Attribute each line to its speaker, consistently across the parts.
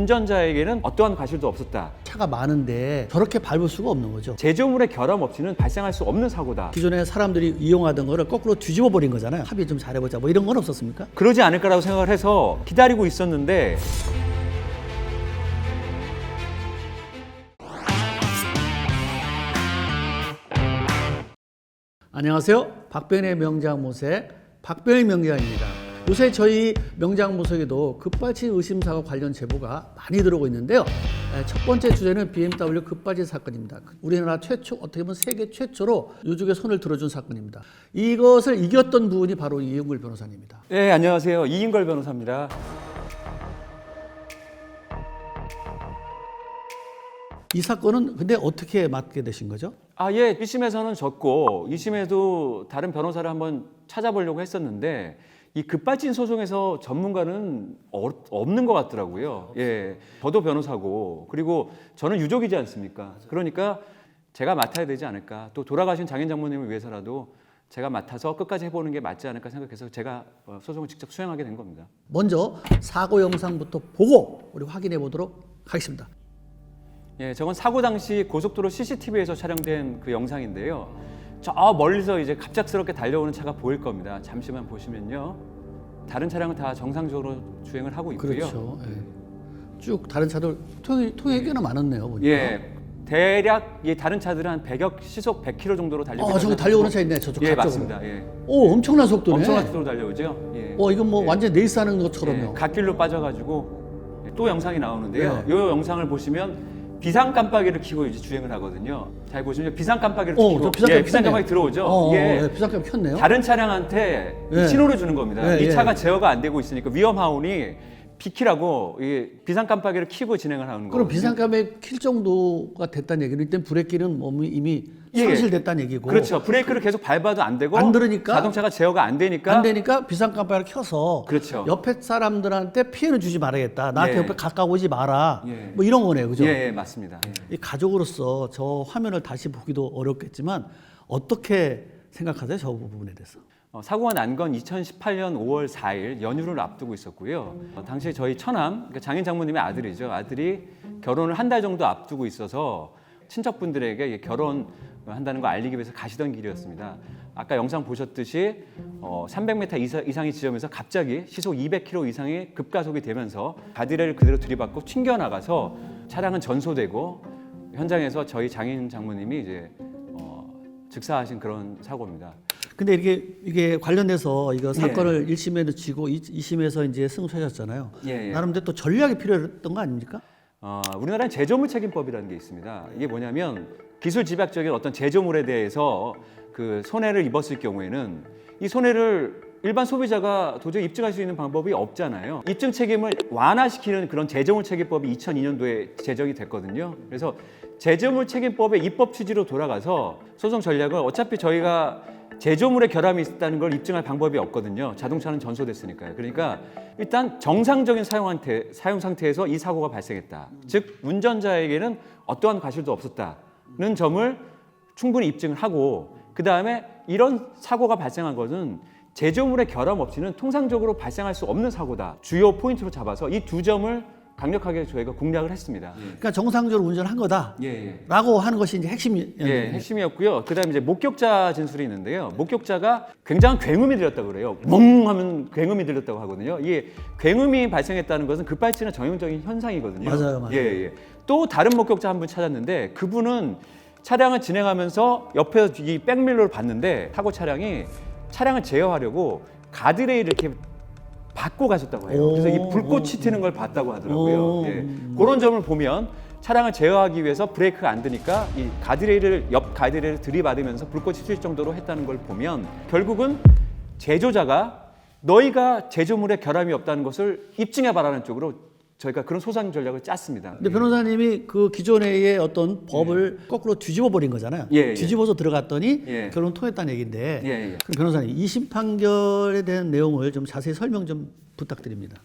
Speaker 1: 운전자에게는 어떠한 과실도 없었다.
Speaker 2: 차가 많은데 저렇게 밟을 수가 없는 거죠.
Speaker 1: 제조물의 결함 없이는 발생할 수 없는 사고다.
Speaker 2: 기존에 사람들이 이용하던 거를 거꾸로 뒤집어 버린 거잖아요. 합의 좀 잘해보자 뭐 이런 건 없었습니까?
Speaker 1: 그러지 않을 거라고 생각을 해서 기다리고 있었는데
Speaker 2: 안녕하세요. 박변의 명장모색 박변의 명장입니다. 요새 저희 명장모색에도 급발진 의심사고 관련 제보가 많이 들어오고 있는데요. 첫 번째 주제는 BMW 급발진 사건입니다. 우리나라 최초, 어떻게 보면 세계 최초로 유족의 손을 들어준 사건입니다. 이것을 이겼던 분이 바로 이은걸 변호사님입니다.
Speaker 1: 네, 안녕하세요. 이인걸 변호사입니다.
Speaker 2: 이 사건은 근데 어떻게 맡게 되신 거죠?
Speaker 1: 예, 1심에서는 졌고 2심에도 다른 변호사를 한번 찾아보려고 했었는데 이 급발진 소송에서 전문가는 없는 것 같더라고요. 예, 저도 변호사고 그리고 저는 유족이지 않습니까? 그러니까 제가 맡아야 되지 않을까. 또 돌아가신 장인 장모님을 위해서라도 제가 맡아서 끝까지 해보는 게 맞지 않을까 생각해서 제가 소송을 직접 수행하게 된 겁니다.
Speaker 2: 먼저 사고 영상부터 보고 우리 확인해 보도록 하겠습니다.
Speaker 1: 예, 저건 사고 당시 고속도로 CCTV에서 촬영된 그 영상인데요. 저 멀리서 이제 갑작스럽게 달려오는 차가 보일 겁니다. 잠시만 보시면요. 다른 차량은 다 정상적으로 주행을 하고 있고요.
Speaker 2: 그렇죠. 예. 쭉 다른 차들 통행이 꽤나 많았네요. 보니까.
Speaker 1: 예, 대략 이 다른 차들은 한 시속 100km 정도로 달리고 있어요.
Speaker 2: 저기 달려오는 차 있네. 저쪽
Speaker 1: 예,
Speaker 2: 앞쪽으로.
Speaker 1: 맞습니다. 예.
Speaker 2: 오, 엄청난 속도네.
Speaker 1: 엄청난 속도로 달려오죠. 예.
Speaker 2: 이건 뭐
Speaker 1: 예.
Speaker 2: 완전 레이스하는 것처럼요.
Speaker 1: 예, 갓길로 빠져가지고 또 영상이 나오는데요.
Speaker 2: 네.
Speaker 1: 이 영상을 보시면 비상 깜빡이를 켜고 이제 주행을 하거든요. 잘 보시면 비상 깜빡이를
Speaker 2: 저
Speaker 1: 켜고
Speaker 2: 비상
Speaker 1: 깜빡이 들어오죠. 예.
Speaker 2: 비상 깜빡이 켰네요.
Speaker 1: 다른 차량한테
Speaker 2: 예.
Speaker 1: 신호를 주는 겁니다.
Speaker 2: 예,
Speaker 1: 이 차가
Speaker 2: 예.
Speaker 1: 제어가 안 되고 있으니까 위험하오니 비키라고 비상 깜빡이를 켜고 진행을 하는 거예요.
Speaker 2: 그럼 비상 깜빡이 킬 정도가 됐다는 얘기는 일단 브레이크는 몸이 이미
Speaker 1: 예.
Speaker 2: 상실됐다는 얘기고.
Speaker 1: 그렇죠. 브레이크를 계속 밟아도 안 되고
Speaker 2: 안 들으니까
Speaker 1: 자동차가 제어가 안 되니까
Speaker 2: 비상 깜빡이를 켜서
Speaker 1: 그렇죠.
Speaker 2: 옆에 사람들한테 피해는 주지 말아야겠다. 나한테
Speaker 1: 예.
Speaker 2: 옆에 가까이 오지 마라.
Speaker 1: 예.
Speaker 2: 뭐 이런 거네요. 그죠?
Speaker 1: 예, 맞습니다.
Speaker 2: 이 가족으로서 저 화면을 다시 보기도 어렵겠지만 어떻게 생각하세요? 저 부분에 대해서.
Speaker 1: 사고가 난 건 2018년 5월 4일 연휴를 앞두고 있었고요. 당시 저희 처남, 그러니까 장인 장모님의 아들이죠. 아들이 결혼을 한 달 정도 앞두고 있어서 친척분들에게 결혼한다는 거 알리기 위해서 가시던 길이었습니다. 아까 영상 보셨듯이 300m 이상의 지점에서 갑자기 시속 200km 이상의 급가속이 되면서 가디레를 그대로 들이받고 튕겨나가서 차량은 전소되고 현장에서 저희 장인 장모님이 이제 즉사하신 그런 사고입니다.
Speaker 2: 근데 이게 관련돼서 이거 사건을 1심에도 지고 2심에서 이제 승소하셨잖아요.
Speaker 1: 예.
Speaker 2: 나름대로 또 전략이 필요했던 거 아닙니까?
Speaker 1: 우리나라는 제조물 책임법이라는 게 있습니다. 이게 뭐냐면 기술 집약적인 어떤 제조물에 대해서 그 손해를 입었을 경우에는 이 손해를 일반 소비자가 도저히 입증할 수 있는 방법이 없잖아요. 입증 책임을 완화시키는 그런 제조물 책임법이 2002년도에 제정이 됐거든요. 그래서 제조물 책임법의 입법 취지로 돌아가서 소송 전략을 어차피 저희가 제조물의 결함이 있다는 걸 입증할 방법이 없거든요. 자동차는 전소됐으니까요. 그러니까 일단 정상적인 사용 상태에서 이 사고가 발생했다. 즉 운전자에게는 어떠한 과실도 없었다는 점을 충분히 입증을 하고 그 다음에 이런 사고가 발생한 것은 제조물의 결함 없이는 통상적으로 발생할 수 없는 사고다. 주요 포인트로 잡아서 이 두 점을 강력하게 저희가 공략을 했습니다.
Speaker 2: 그러니까 정상적으로 운전한 거다.
Speaker 1: 예.
Speaker 2: 라고 하는 것이 이제 핵심이었는데.
Speaker 1: 예, 핵심이었고요. 그다음에 이제 목격자 진술이 있는데요. 목격자가 굉장한 굉음이 들렸다고 그래요. 멍 하면 굉음이 들렸다고 하거든요. 이게 굉음이 발생했다는 것은 급발진의 전형적인 현상이거든요.
Speaker 2: 맞아요.
Speaker 1: 예. 또 다른 목격자 한 분 찾았는데 그분은 차량을 진행하면서 옆에서 이 백밀러를 봤는데 사고 차량이 차량을 제어하려고 가드레일을 이렇게 받고 가셨다고 해요. 그래서 이 불꽃이 튀는 걸 봤다고 하더라고요. 예. 그런 점을 보면 차량을 제어하기 위해서 브레이크가 안 되니까 이 옆 가드레일을 들이받으면서 불꽃이 튈 정도로 했다는 걸 보면 결국은 제조자가 너희가 제조물에 결함이 없다는 것을 입증해봐라는 쪽으로 저희가 그런 소송 전략을 짰습니다.
Speaker 2: 근데 변호사님이 그 기존의 어떤 법을 거꾸로 뒤집어 버린 거잖아요.
Speaker 1: 예.
Speaker 2: 뒤집어서 들어갔더니
Speaker 1: 예.
Speaker 2: 결론 통했다는 얘기인데.
Speaker 1: 예.
Speaker 2: 그럼 변호사님 2심 판결에 대한 내용을 좀 자세히 설명 좀 부탁드립니다.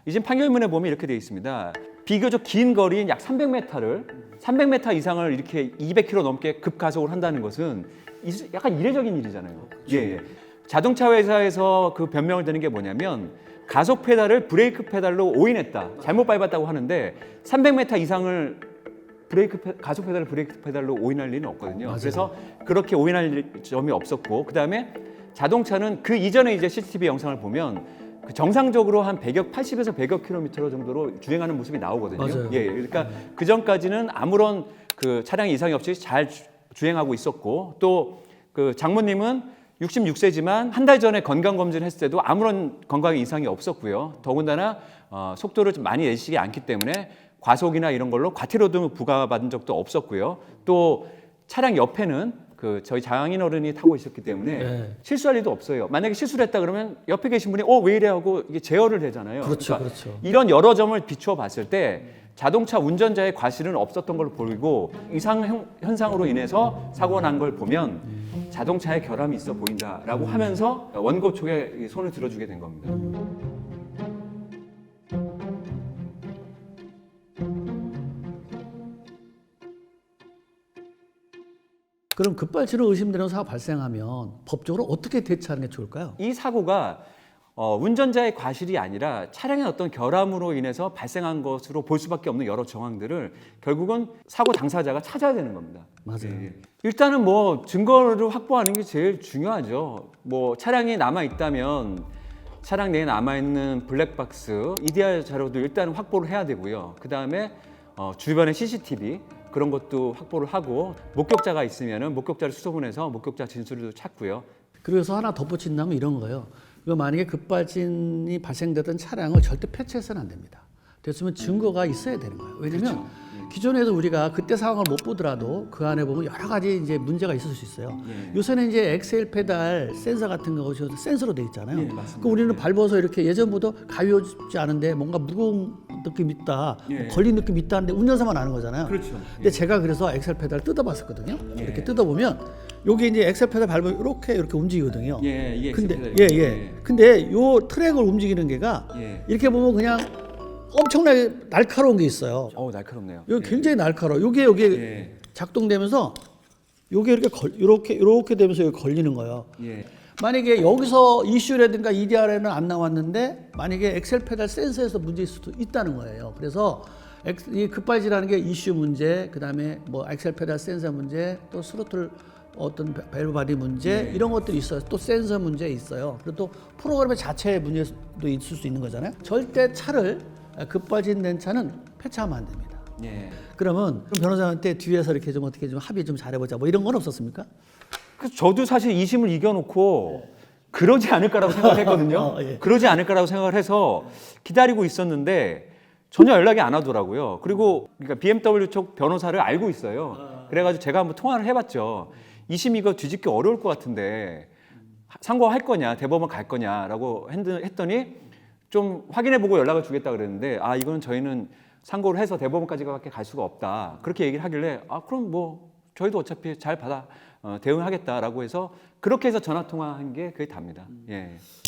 Speaker 1: 이심 판결문에 보면 이렇게 되어 있습니다. 비교적 긴 거리인 약 300m 이상을 이렇게 200km 넘게 급가속을 한다는 것은 약간 이례적인 일이잖아요. 예. 자동차 회사에서 그 변명을 드는 게 뭐냐면 가속 페달을 브레이크 페달로 오인했다. 잘못 밟았다고 하는데 300m 이상을 가속 페달을 브레이크 페달로 오인할 리는 없거든요.
Speaker 2: 맞아요.
Speaker 1: 그래서 그렇게 오인할 점이 없었고 그다음에 자동차는 그 이전에 이제 CCTV 영상을 보면 그 정상적으로 한 80에서 100여 킬로미터 정도로 주행하는 모습이 나오거든요.
Speaker 2: 맞아요.
Speaker 1: 예, 그러니까 그 전까지는 아무런 그 차량 이상이 없이 잘 주행하고 있었고 또 그 장모님은 66세지만 한 달 전에 건강 검진을 했을 때도 아무런 건강 이상이 없었고요. 더군다나 속도를 좀 많이 내시지 않기 때문에 과속이나 이런 걸로 과태료도 부과받은 적도 없었고요. 또 차량 옆에는 그 저희 장인 어른이 타고 있었기 때문에
Speaker 2: 네.
Speaker 1: 실수할 일도 없어요. 만약에 실수를 했다 그러면 옆에 계신 분이 왜 이래 하고 이게 제어를 되잖아요.
Speaker 2: 그렇죠,
Speaker 1: 그러니까
Speaker 2: 그렇죠.
Speaker 1: 이런 여러 점을 비추어 봤을 때 자동차 운전자의 과실은 없었던 걸로 보이고 이상 현상으로 인해서 사고가 난 걸 보면 자동차에 결함이 있어 보인다라고 하면서 원고 쪽에 손을 들어주게 된 겁니다.
Speaker 2: 그럼 급발진으로 의심되는 사고가 발생하면 법적으로 어떻게 대처하는 게 좋을까요?
Speaker 1: 이 사고가 운전자의 과실이 아니라 차량의 어떤 결함으로 인해서 발생한 것으로 볼 수밖에 없는 여러 정황들을 결국은 사고 당사자가 찾아야 되는 겁니다.
Speaker 2: 맞아요.
Speaker 1: 예. 일단은 뭐 증거를 확보하는 게 제일 중요하죠. 뭐 차량이 남아 있다면 차량 내에 남아 있는 블랙박스, EDR 자료도 일단 확보를 해야 되고요. 그 다음에 주변의 CCTV 그런 것도 확보를 하고 목격자가 있으면은 목격자를 수소문해서 목격자 진술도 찾고요.
Speaker 2: 그래서 하나 덧붙인다면 이런 거예요. 이거 만약에 급발진이 발생되던 차량을 절대 폐차해서는 안 됩니다. 됐으면 증거가 있어야 되는 거예요. 왜냐면 기존에도 우리가 그때 상황을 못 보더라도 그 안에 보면 여러 가지 이제 문제가 있을 수 있어요. 요새는 이제 엑셀 페달 센서 같은 거 센서로 돼 있잖아요. 그 우리는 밟아서 이렇게 예전보다 가벼워지지 않은데 뭔가 무거운 느낌 있다, 걸린 느낌 있다는데 운전사만 아는 거잖아요.
Speaker 1: 그렇죠.
Speaker 2: 근데 제가 그래서 엑셀 페달 뜯어봤었거든요. 이렇게 뜯어보면 여기 이제 엑셀 페달 밟으면 이렇게 움직이거든요.
Speaker 1: 이게
Speaker 2: 근데
Speaker 1: 엑셀
Speaker 2: 근데 요 트랙을 움직이는 게가 이렇게 보면 그냥 엄청나게 날카로운 게 있어요.
Speaker 1: 날카롭네요.
Speaker 2: 여기 굉장히 날카로워. 요게 작동되면서 요게 이렇게 되면서 여기 걸리는 거예요. 만약에 여기서 이슈라든가 EDR에는 안 나왔는데 만약에 엑셀 페달 센서에서 문제일 수도 있다는 거예요. 그래서 이 급발진하는 게 이슈 문제, 그다음에 뭐 엑셀 페달 센서 문제, 또 스로틀 어떤 밸브 바디 문제 이런 것들이 있어요. 또 센서 문제 있어요. 그리고 또 프로그램 자체의 문제도 있을 수 있는 거잖아요. 절대 차를 급발진된 차는 폐차하면 안 됩니다. 그러면 변호사한테 뒤에서 이렇게 좀 어떻게 좀 합의 좀 잘해보자 뭐 이런 건 없었습니까?
Speaker 1: 그래서 저도 사실 2심을 이겨놓고 그러지 않을까라고 생각했거든요. 그러지 않을까라고 생각을 해서 기다리고 있었는데 전혀 연락이 안 하더라고요. 그리고 그러니까 BMW 쪽 변호사를 알고 있어요. 그래가지고 제가 한번 통화를 해봤죠. 2심 이거 뒤집기 어려울 것 같은데 상고할 거냐, 대법원 갈 거냐라고 했더니 좀 확인해보고 연락을 주겠다 그랬는데 이거는 저희는 상고를 해서 대법원까지밖에 갈 수가 없다. 그렇게 얘기를 하길래 그럼 뭐 저희도 어차피 잘 받아 대응하겠다라고 해서 그렇게 해서 전화 통화한 게 그게 답니다.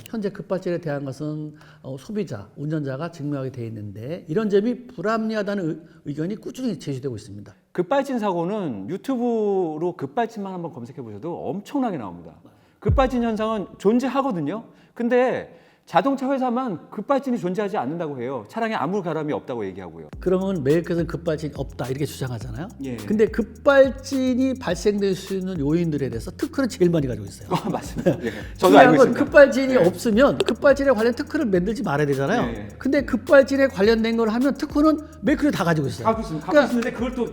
Speaker 2: 현재 급발진에 대한 것은 소비자, 운전자가 증명하게 돼 있는데 이런 점이 불합리하다는 의견이 꾸준히 제시되고 있습니다.
Speaker 1: 급발진 사고는 유튜브로 급발진만 한번 검색해 보셔도 엄청나게 나옵니다. 급발진 현상은 존재하거든요. 근데 자동차 회사만 급발진이 존재하지 않는다고 해요. 차량에 아무 결함이 없다고 얘기하고요.
Speaker 2: 그러면 메이커는 급발진이 없다 이렇게 주장하잖아요.
Speaker 1: 예.
Speaker 2: 근데 급발진이 발생될 수 있는 요인들에 대해서 특허를 제일 많이 가지고 있어요.
Speaker 1: 맞습니다. 예. 저도 알고 있습니다.
Speaker 2: 급발진이 없으면 급발진에 관련 특허를 만들지 말아야 되잖아요.
Speaker 1: 예.
Speaker 2: 근데 급발진에 관련된 걸 하면 특허는 메이커를 다 가지고 있어요.
Speaker 1: 갖고 있는데 그걸 또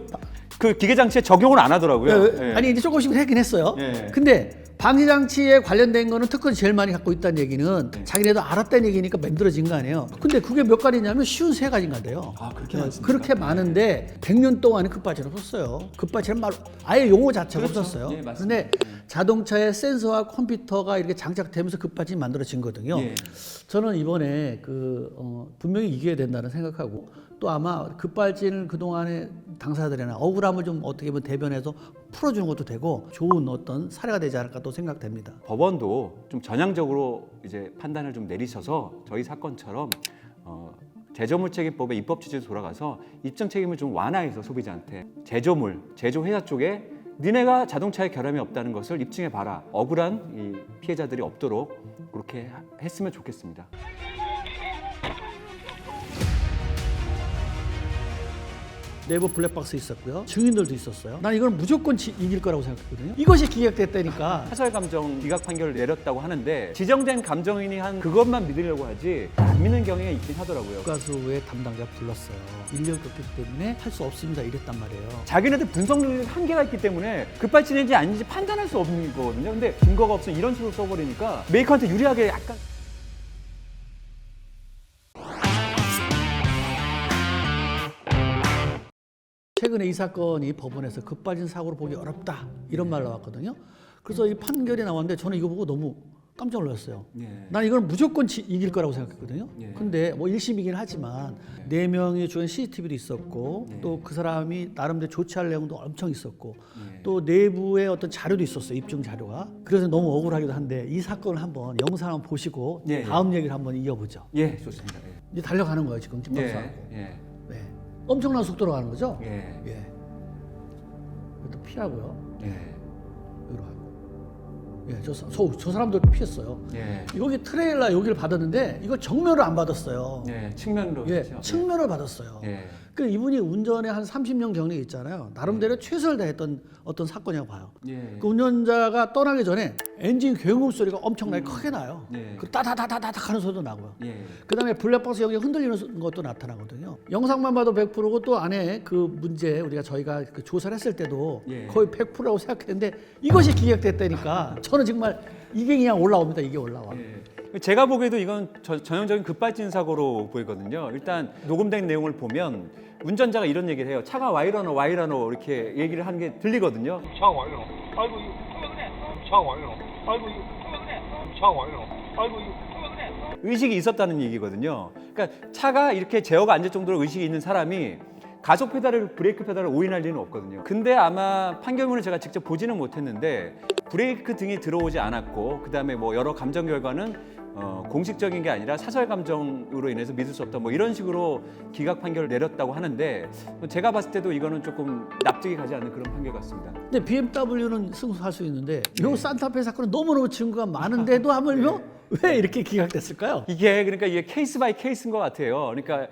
Speaker 1: 그 기계 장치에 적용을 안 하더라고요. 예.
Speaker 2: 아니 이제 조금씩 하긴 했어요.
Speaker 1: 예.
Speaker 2: 근데 방지 장치에 관련된 거는 특허를 제일 많이 갖고 있다는 얘기는 자기네도 알았다는 얘기니까 만들어진 거 아니에요. 근데 그게 몇 가지냐면 쉬운 3가지인가 돼요.
Speaker 1: 그렇게 많습니까?
Speaker 2: 그렇게 많은데 100년 동안에 급발진 없었어요. 급발진은 아예 용어 자체가 없었어요.
Speaker 1: 맞습니다.
Speaker 2: 그런데 자동차의 센서와 컴퓨터가 이렇게 장착되면서 급발진이 만들어진 거거든요. 저는 이번에 분명히 이겨야 된다는 생각하고 또 아마 급발진을 그동안에 당사자들이나 억울함을 좀 어떻게 보면 대변해서 풀어주는 것도 되고 좋은 어떤 사례가 되지 않을까 또 생각됩니다.
Speaker 1: 법원도 좀 전향적으로 이제 판단을 좀 내리셔서 저희 사건처럼 제조물책임법의 입법 취지로 돌아가서 입증 책임을 좀 완화해서 소비자한테 제조물, 제조 회사 쪽에 니네가 자동차에 결함이 없다는 것을 입증해 봐라. 억울한 이 피해자들이 없도록 그렇게 했으면 좋겠습니다.
Speaker 2: 내부 블랙박스 있었고요. 증인들도 있었어요. 난 이걸 무조건 이길 거라고 생각했거든요. 이것이 기각됐다니까.
Speaker 1: 사설 감정 기각 판결을 내렸다고 하는데 지정된 감정인이 한 그것만 믿으려고 하지 안 믿는 경향이 있긴 하더라고요.
Speaker 2: 국가수의 담당자 불렀어요. 인력이 없기 때문에 할 수 없습니다. 이랬단 말이에요.
Speaker 1: 자기네들 분석 능력이 한계가 있기 때문에 급발진인지 아닌지 판단할 수 없는 거거든요. 근데 증거가 없으면 이런 식으로 써버리니까 메이커한테 유리하게 약간
Speaker 2: 최근에 이 사건이 법원에서 급발진 사고로 보기 어렵다 이런 말 나왔거든요. 그래서 이 판결이 나왔는데 저는 이거 보고 너무 깜짝 놀랐어요.
Speaker 1: 예.
Speaker 2: 난 이걸 무조건 이길 거라고 생각했거든요.
Speaker 1: 예.
Speaker 2: 근데 뭐 1심이긴 하지만 4명이 주는 CCTV도 있었고 또 그 사람이 나름대로 조치할 내용도 엄청 있었고 또 내부에 어떤 자료도 있었어요. 입증 자료가. 그래서 너무 억울하기도 한데 이 사건을 한번 영상 한번 보시고
Speaker 1: 예.
Speaker 2: 다음 얘기를 한번 이어보죠.
Speaker 1: 예, 좋습니다.
Speaker 2: 이제 달려가는 거예요 지금
Speaker 1: 예.
Speaker 2: 집합사하고.
Speaker 1: 예.
Speaker 2: 네. 엄청난 속도로 가는 거죠.
Speaker 1: 예.
Speaker 2: 예. 또 피하고요.
Speaker 1: 예.
Speaker 2: 여기로 가고. 예, 저 사람도 피했어요.
Speaker 1: 예.
Speaker 2: 여기 트레일러 여기를 받았는데 이거 정면을 안 받았어요.
Speaker 1: 예. 측면으로
Speaker 2: 예,
Speaker 1: 그렇죠?
Speaker 2: 측면을 받았어요.
Speaker 1: 예.
Speaker 2: 그 이분이 운전에 한 30년 경력이 있잖아요. 나름대로 최선을 다했던 어떤 사건이라고 봐요.
Speaker 1: 예.
Speaker 2: 그 운전자가 떠나기 전에 엔진 굉음 소리가 엄청나게 크게 나요.
Speaker 1: 예.
Speaker 2: 그 따다다다닥 하는 소리도 나고요.
Speaker 1: 예.
Speaker 2: 그다음에 블랙박스 여기 흔들리는 것도 나타나거든요. 영상만 봐도 100%고 또 안에 그 문제 저희가 그 조사를 했을 때도
Speaker 1: 예.
Speaker 2: 거의 100%라고 생각했는데 이것이 기각됐다니까 저는 정말 이게 그냥 올라옵니다. 이게 올라와.
Speaker 1: 예. 제가 보기에도 이건 전형적인 급발진 사고로 보이거든요. 일단 녹음된 내용을 보면 운전자가 이런 얘기를 해요. 차가 와이러노 이렇게 얘기를 하는 게 들리거든요.
Speaker 3: 차가 와이러노. 아이고 이거 왜 그래? 차가 와이러노. 아이고 이거 왜 그래? 차가 와이러노. 아이고 이거 왜 그래?
Speaker 1: 의식이 있었다는 얘기거든요. 그러니까 차가 이렇게 제어가 안 될 정도로 의식이 있는 사람이 가속 페달을 브레이크 페달을 오인할 리는 없거든요. 근데 아마 판결문을 제가 직접 보지는 못했는데 브레이크 등이 들어오지 않았고 그다음에 뭐 여러 감정 결과는 공식적인 게 아니라 사설 감정으로 인해서 믿을 수 없다 뭐 이런 식으로 기각 판결을 내렸다고 하는데 제가 봤을 때도 이거는 조금 납득이 가지 않는 그런 판결 같습니다.
Speaker 2: 근데 BMW는 승소할 수 있는데 이 산타페 사건은 너무너무 증거가 많은데도 하물며 왜 이렇게 기각됐을까요?
Speaker 1: 이게 케이스 바이 케이스인 것 같아요. 그러니까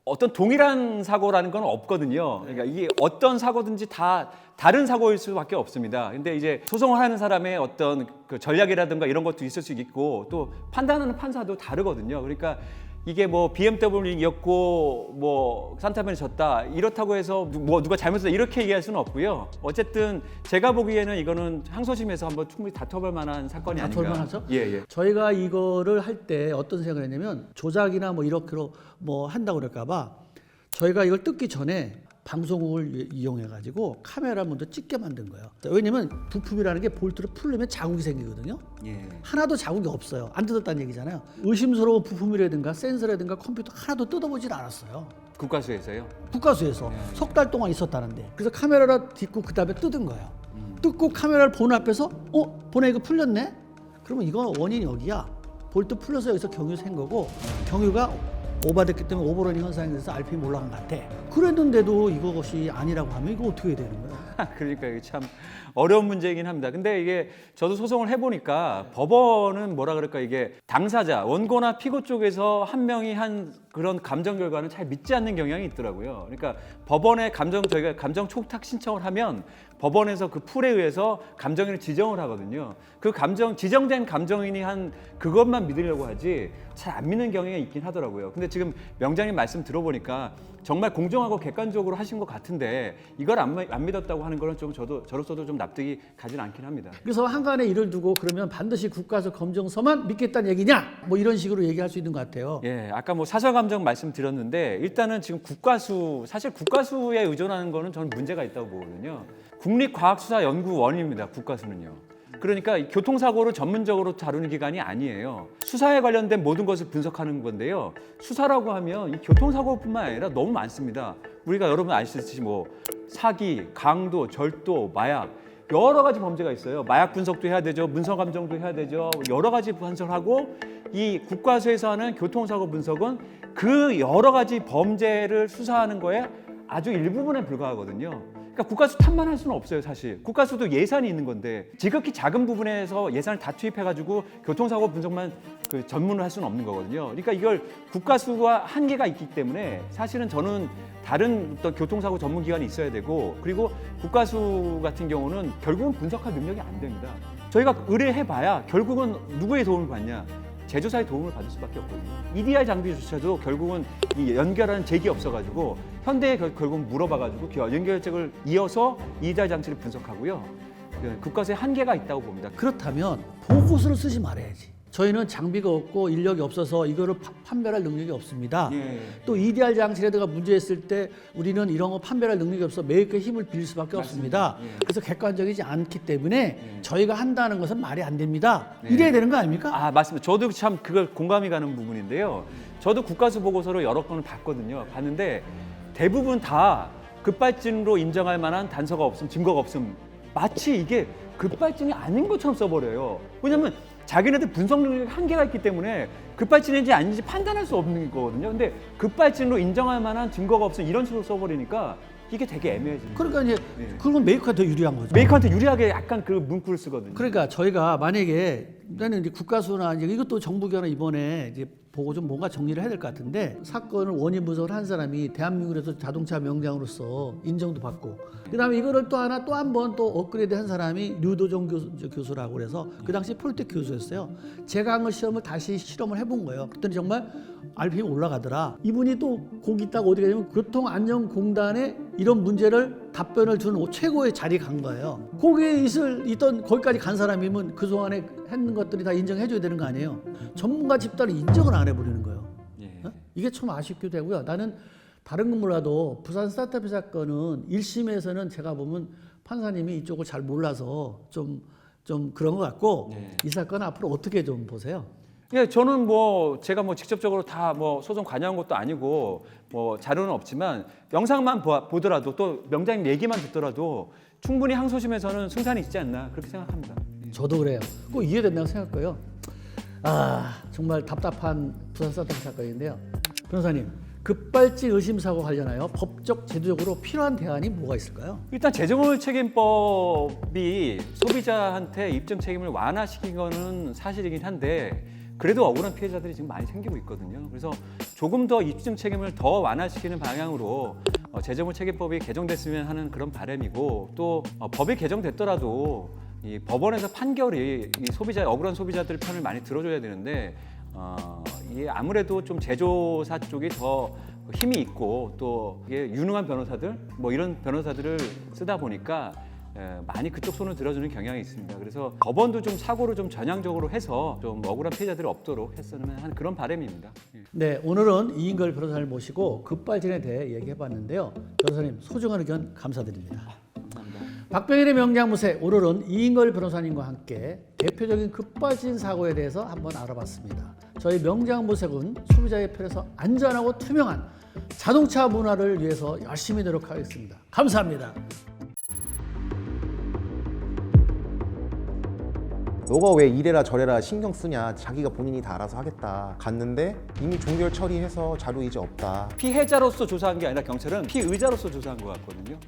Speaker 1: 어떤 동일한 사고라는 건 없거든요. 그러니까 이게 어떤 사고든지 다 다른 사고일 수밖에 없습니다. 근데 이제 소송을 하는 사람의 어떤 그 전략이라든가 이런 것도 있을 수 있고 또 판단하는 판사도 다르거든요. 그러니까 이게 뭐 BMW 이겼고 뭐 산타페는 졌다 이렇다고 해서 뭐 누가 잘못했다 이렇게 얘기할 수는 없고요. 어쨌든 제가 보기에는 이거는 항소심에서 한번 충분히 다퉈볼 만한 사건이 아닌가.
Speaker 2: 다툴 만하죠?
Speaker 1: 예.
Speaker 2: 저희가 이거를 할 때 어떤 생각을 했냐면 조작이나 뭐 이렇게로 뭐 한다고 그럴까봐 저희가 이걸 뜯기 전에 방송국을 이용해 가지고 카메라 먼저 찍게 만든 거예요. 왜냐면 부품이라는 게 볼트를 풀려면 자국이 생기거든요.
Speaker 1: 예.
Speaker 2: 하나도 자국이 없어요. 안 뜯었다는 얘기잖아요. 의심스러운 부품이라든가 센서라든가 컴퓨터 하나도 뜯어보질 않았어요.
Speaker 1: 국가수에서요.
Speaker 2: 국가수에서 석 달 동안 있었다는데 그래서 카메라를 딛고 그 다음에 뜯은 거예요. 뜯고 카메라를 보는 앞에서 보내 이거 풀렸네? 그러면 이거 원인이 여기야. 볼트 풀려서 여기서 경유 생 거고 경유가 오버됐기 때문에 오버러닝 현상이 돼서 RPM 올라간 것 같아. 그랬는데도 이것이 아니라고 하면 이거 어떻게 해야 되는 거야?
Speaker 1: 그러니까 이게 참 어려운 문제이긴 합니다. 근데 이게 저도 소송을 해보니까 법원은 뭐라 그럴까 이게 당사자 원고나 피고 쪽에서 한 명이 한 그런 감정 결과는 잘 믿지 않는 경향이 있더라고요. 그러니까 법원에 저희가 감정 촉탁 신청을 하면 법원에서 그 풀에 의해서 감정인을 지정을 하거든요. 그 지정된 감정인이 한 그것만 믿으려고 하지 잘 안 믿는 경향이 있긴 하더라고요. 근데 지금 명장님 말씀 들어보니까 정말 공정하고 객관적으로 하신 것 같은데 이걸 안 믿었다고 하는 거는 좀 저로서도 좀 납득이 가진 않긴 합니다.
Speaker 2: 그래서 한간에 일을 두고 그러면 반드시 국가수 검증서만 믿겠다는 얘기냐? 뭐 이런 식으로 얘기할 수 있는 것 같아요.
Speaker 1: 예, 아까 뭐 사설 감정 말씀드렸는데 일단은 지금 사실 국가수에 의존하는 거는 저는 문제가 있다고 보거든요. 국립과학수사연구원입니다. 국가수는요. 그러니까 교통사고를 전문적으로 다루는 기관이 아니에요. 수사에 관련된 모든 것을 분석하는 건데요. 수사라고 하면 이 교통사고뿐만 아니라 너무 많습니다. 우리가 여러분 아시듯이 뭐 사기, 강도, 절도, 마약 여러 가지 범죄가 있어요. 마약 분석도 해야 되죠. 문서 감정도 해야 되죠. 여러 가지 분석을 하고 이 국가수에서 하는 교통사고 분석은 그 여러 가지 범죄를 수사하는 거에 아주 일부분에 불과하거든요. 그러니까 국가수 탓만 할 수는 없어요, 사실. 국가수도 예산이 있는 건데 지극히 작은 부분에서 예산을 다 투입해가지고 교통사고 분석만 그 전문을 할 수는 없는 거거든요. 그러니까 이걸 국가수가 한계가 있기 때문에 사실은 저는 다른 어떤 교통사고 전문기관이 있어야 되고, 그리고 국가수 같은 경우는 결국은 분석할 능력이 안 됩니다. 저희가 의뢰해봐야 결국은 누구의 도움을 받냐? 제조사의 도움을 받을 수밖에 없거든요. EDR 장비조차도 결국은 이 연결하는 잭이 없어가지고 현대에 결국은 물어봐가지고 연결잭을 이어서 EDR 장치를 분석하고요. 국가수의 한계가 있다고 봅니다.
Speaker 2: 그렇다면 보고서를 쓰지 말아야지. 저희는 장비가 없고 인력이 없어서 이거를 판별할 능력이 없습니다.
Speaker 1: 예.
Speaker 2: 또 EDR 장치라든가 문제였을 때 우리는 이런 거 판별할 능력이 없어 메이커의 힘을 빌릴 수밖에 없습니다.
Speaker 1: 예.
Speaker 2: 그래서 객관적이지 않기 때문에 저희가 한다는 것은 말이 안 됩니다.
Speaker 1: 예.
Speaker 2: 이래야 되는 거 아닙니까?
Speaker 1: 아, 맞습니다. 저도 참 그걸 공감이 가는 부분인데요. 저도 국가수 보고서를 여러 건을 봤거든요. 봤는데 대부분 다 급발진으로 인정할 만한 단서가 없음, 증거가 없음. 마치 이게 급발진이 아닌 것처럼 써버려요. 왜냐하면 자기네들 분석 능력이 한계가 있기 때문에 급발진인지 아닌지 판단할 수 없는 거거든요. 근데 급발진으로 인정할 만한 증거가 없음 이런 식으로 써버리니까 이게 되게 애매해집니다.
Speaker 2: 그러니까 이제
Speaker 1: 예.
Speaker 2: 그건 메이커한테 더 유리한 거죠.
Speaker 1: 메이커한테 유리하게 약간 그 문구를 쓰거든요.
Speaker 2: 그러니까 저희가 만약에 나는 이제 국가수나 이제 이것도 정부기관은 이번에 이제 보고 좀 뭔가 정리를 해야 될 것 같은데, 사건을 원인 분석을 한 사람이 대한민국에서 자동차 명장으로서 인정도 받고, 그다음에 이거를 또 하나 또 한 번 또 업그레이드 한 사람이 류도정 교수라고 그래서 그 당시 폴텍 교수였어요. 제가 한 거 시험을 다시 실험을 해본 거예요. 그랬더니 정말 RPM이 올라가더라. 이분이 또 거기 있다가 어디 가냐면 교통안전공단에 이런 문제를 답변을 주는 최고의 자리에 간 거예요. 거기에 있던 거기까지 간 사람이면 그동안에 했는 것들이 다 인정해줘야 되는 거 아니에요. 전문가 집단을 인정을 안 해버리는 거예요.
Speaker 1: 예.
Speaker 2: 어? 이게 참 아쉽기도 하고요. 나는 다른 건 몰라도 부산 스타트업 사건은 1심에서는 제가 보면 판사님이 이쪽을 잘 몰라서 좀 그런 것 같고,
Speaker 1: 네.
Speaker 2: 이 사건 앞으로 어떻게 좀 보세요?
Speaker 1: 예, 저는 뭐 제가 뭐 직접적으로 다 뭐 소송 관여한 것도 아니고 뭐 자료는 없지만 영상만 보더라도 또 명장님 얘기만 듣더라도 충분히 항소심에서는 승산이 있지 않나 그렇게 생각합니다.
Speaker 2: 저도 그래요. 꼭 이해된다고 생각해요. 아, 정말 답답한 부산 스타트업 사건인데요. 변호사님, 급발진 의심 사고 관련하여 법적 제도적으로 필요한 대안이 뭐가 있을까요?
Speaker 1: 일단 재정물 책임법이 소비자한테 입증 책임을 완화시킨 거는 사실이긴 한데 그래도 억울한 피해자들이 지금 많이 생기고 있거든요. 그래서 조금 더 입증 책임을 더 완화시키는 방향으로 재정물 책임법이 개정됐으면 하는 그런 바람이고, 또 법이 개정됐더라도 이 법원에서 판결이 이 억울한 소비자들 편을 많이 들어줘야 되는데 이게 아무래도 좀 제조사 쪽이 더 힘이 있고 또 이게 유능한 변호사들 뭐 이런 변호사들을 쓰다 보니까 많이 그쪽 손을 들어주는 경향이 있습니다. 그래서 법원도 좀 사고를 좀 전향적으로 해서 좀 억울한 피해자들이 없도록 했으면 하는 그런 바람입니다.
Speaker 2: 네, 오늘은 이인걸 변호사를 모시고 급발진에 대해 얘기해봤는데요. 변호사님 소중한 의견 감사드립니다.
Speaker 1: 감사합니다.
Speaker 2: 박병일의 명장무세, 오늘은 이인걸 변호사님과 함께 대표적인 급발진 사고에 대해서 한번 알아봤습니다. 저희 명장무sek은 소비자의 편에서 안전하고 투명한 자동차 문화를 위해서 열심히 노력하겠습니다. 감사합니다.
Speaker 4: 너가 왜 이래라 저래라 신경 쓰냐, 자기가 본인이 다 알아서 하겠다. 갔는데 이미 종결 처리해서 자료 이제 없다.
Speaker 1: 피해자로서 조사한 게 아니라 경찰은 피의자로서 조사한 것 같거든요.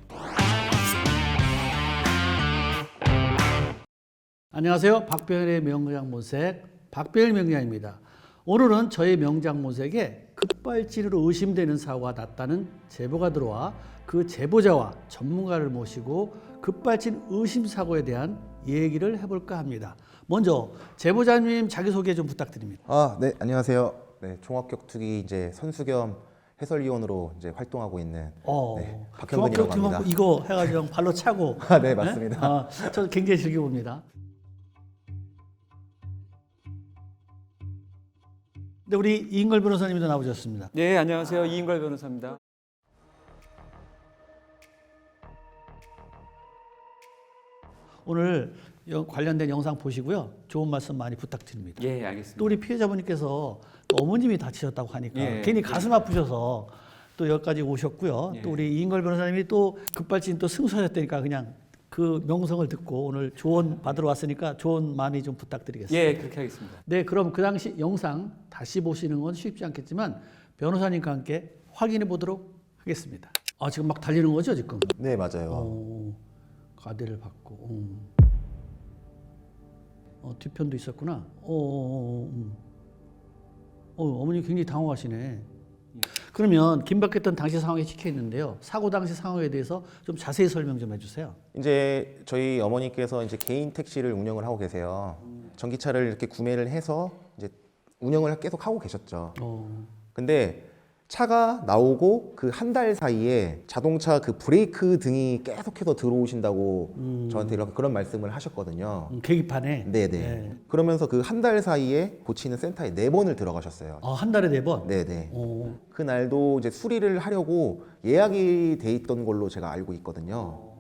Speaker 2: 안녕하세요. 박병일의 명장모색 박병일 명장입니다. 오늘은 저희 명장모색에 급발진으로 의심되는 사고가 났다는 제보가 들어와 그 제보자와 전문가를 모시고 급발진 의심 사고에 대한 얘기를 해볼까 합니다. 먼저 제보자님 자기소개 좀 부탁드립니다.
Speaker 4: 네, 안녕하세요. 네, 종합격투기 이제 선수 겸 해설위원으로 이제 활동하고 있는 네, 박현근이라고 합니다.
Speaker 2: 이거 해가지고 발로 차고.
Speaker 4: 네, 맞습니다.
Speaker 2: 저 굉장히 즐겨봅니다. 네, 우리 이인걸 변호사님도 나오셨습니다.
Speaker 1: 네, 안녕하세요. 이인걸 변호사입니다.
Speaker 2: 오늘 관련된 영상 보시고요. 좋은 말씀 많이 부탁드립니다.
Speaker 1: 예, 알겠습니다.
Speaker 2: 또 우리 피해자분께서 또 어머님이 다치셨다고 하니까
Speaker 1: 예.
Speaker 2: 괜히 가슴 아프셔서 또 여기까지 오셨고요.
Speaker 1: 예.
Speaker 2: 또 우리 이인걸 변호사님이 또 급발진 또 승소하셨다니까 그냥 그 명성을 듣고 오늘 조언 받으러 왔으니까 조언 많이 좀 부탁드리겠습니다.
Speaker 1: 예, 그렇게 하겠습니다.
Speaker 2: 네, 그럼 그 당시 영상 다시 보시는 건 쉽지 않겠지만 변호사님과 함께 확인해 보도록 하겠습니다. 아, 지금 막 달리는 거죠, 지금?
Speaker 4: 네, 맞아요.
Speaker 2: 가대를 받고. 뒤편도 있었구나. 어머니 굉장히 당황하시네. 그러면 긴박했던 당시 상황이 찍혀 있는데요. 사고 당시 상황에 대해서 좀 자세히 설명 좀 해주세요.
Speaker 4: 이제 저희 어머니께서 이제 개인 택시를 운영을 하고 계세요. 전기차를 이렇게 구매를 해서 이제 운영을 계속 하고 계셨죠. 근데 차가 나오고 그 한 달 사이에 자동차 그 브레이크 등이 계속해서 들어오신다고 저한테 이렇게 그런 말씀을 하셨거든요.
Speaker 2: 계기판에.
Speaker 4: 네네.
Speaker 2: 네.
Speaker 4: 그러면서 그 한 달 사이에 고치는 센터에 4번을 들어가셨어요.
Speaker 2: 한 달에 4번.
Speaker 4: 네네.
Speaker 2: 오.
Speaker 4: 그날도 이제 수리를 하려고 예약이 돼 있던 걸로 제가 알고 있거든요.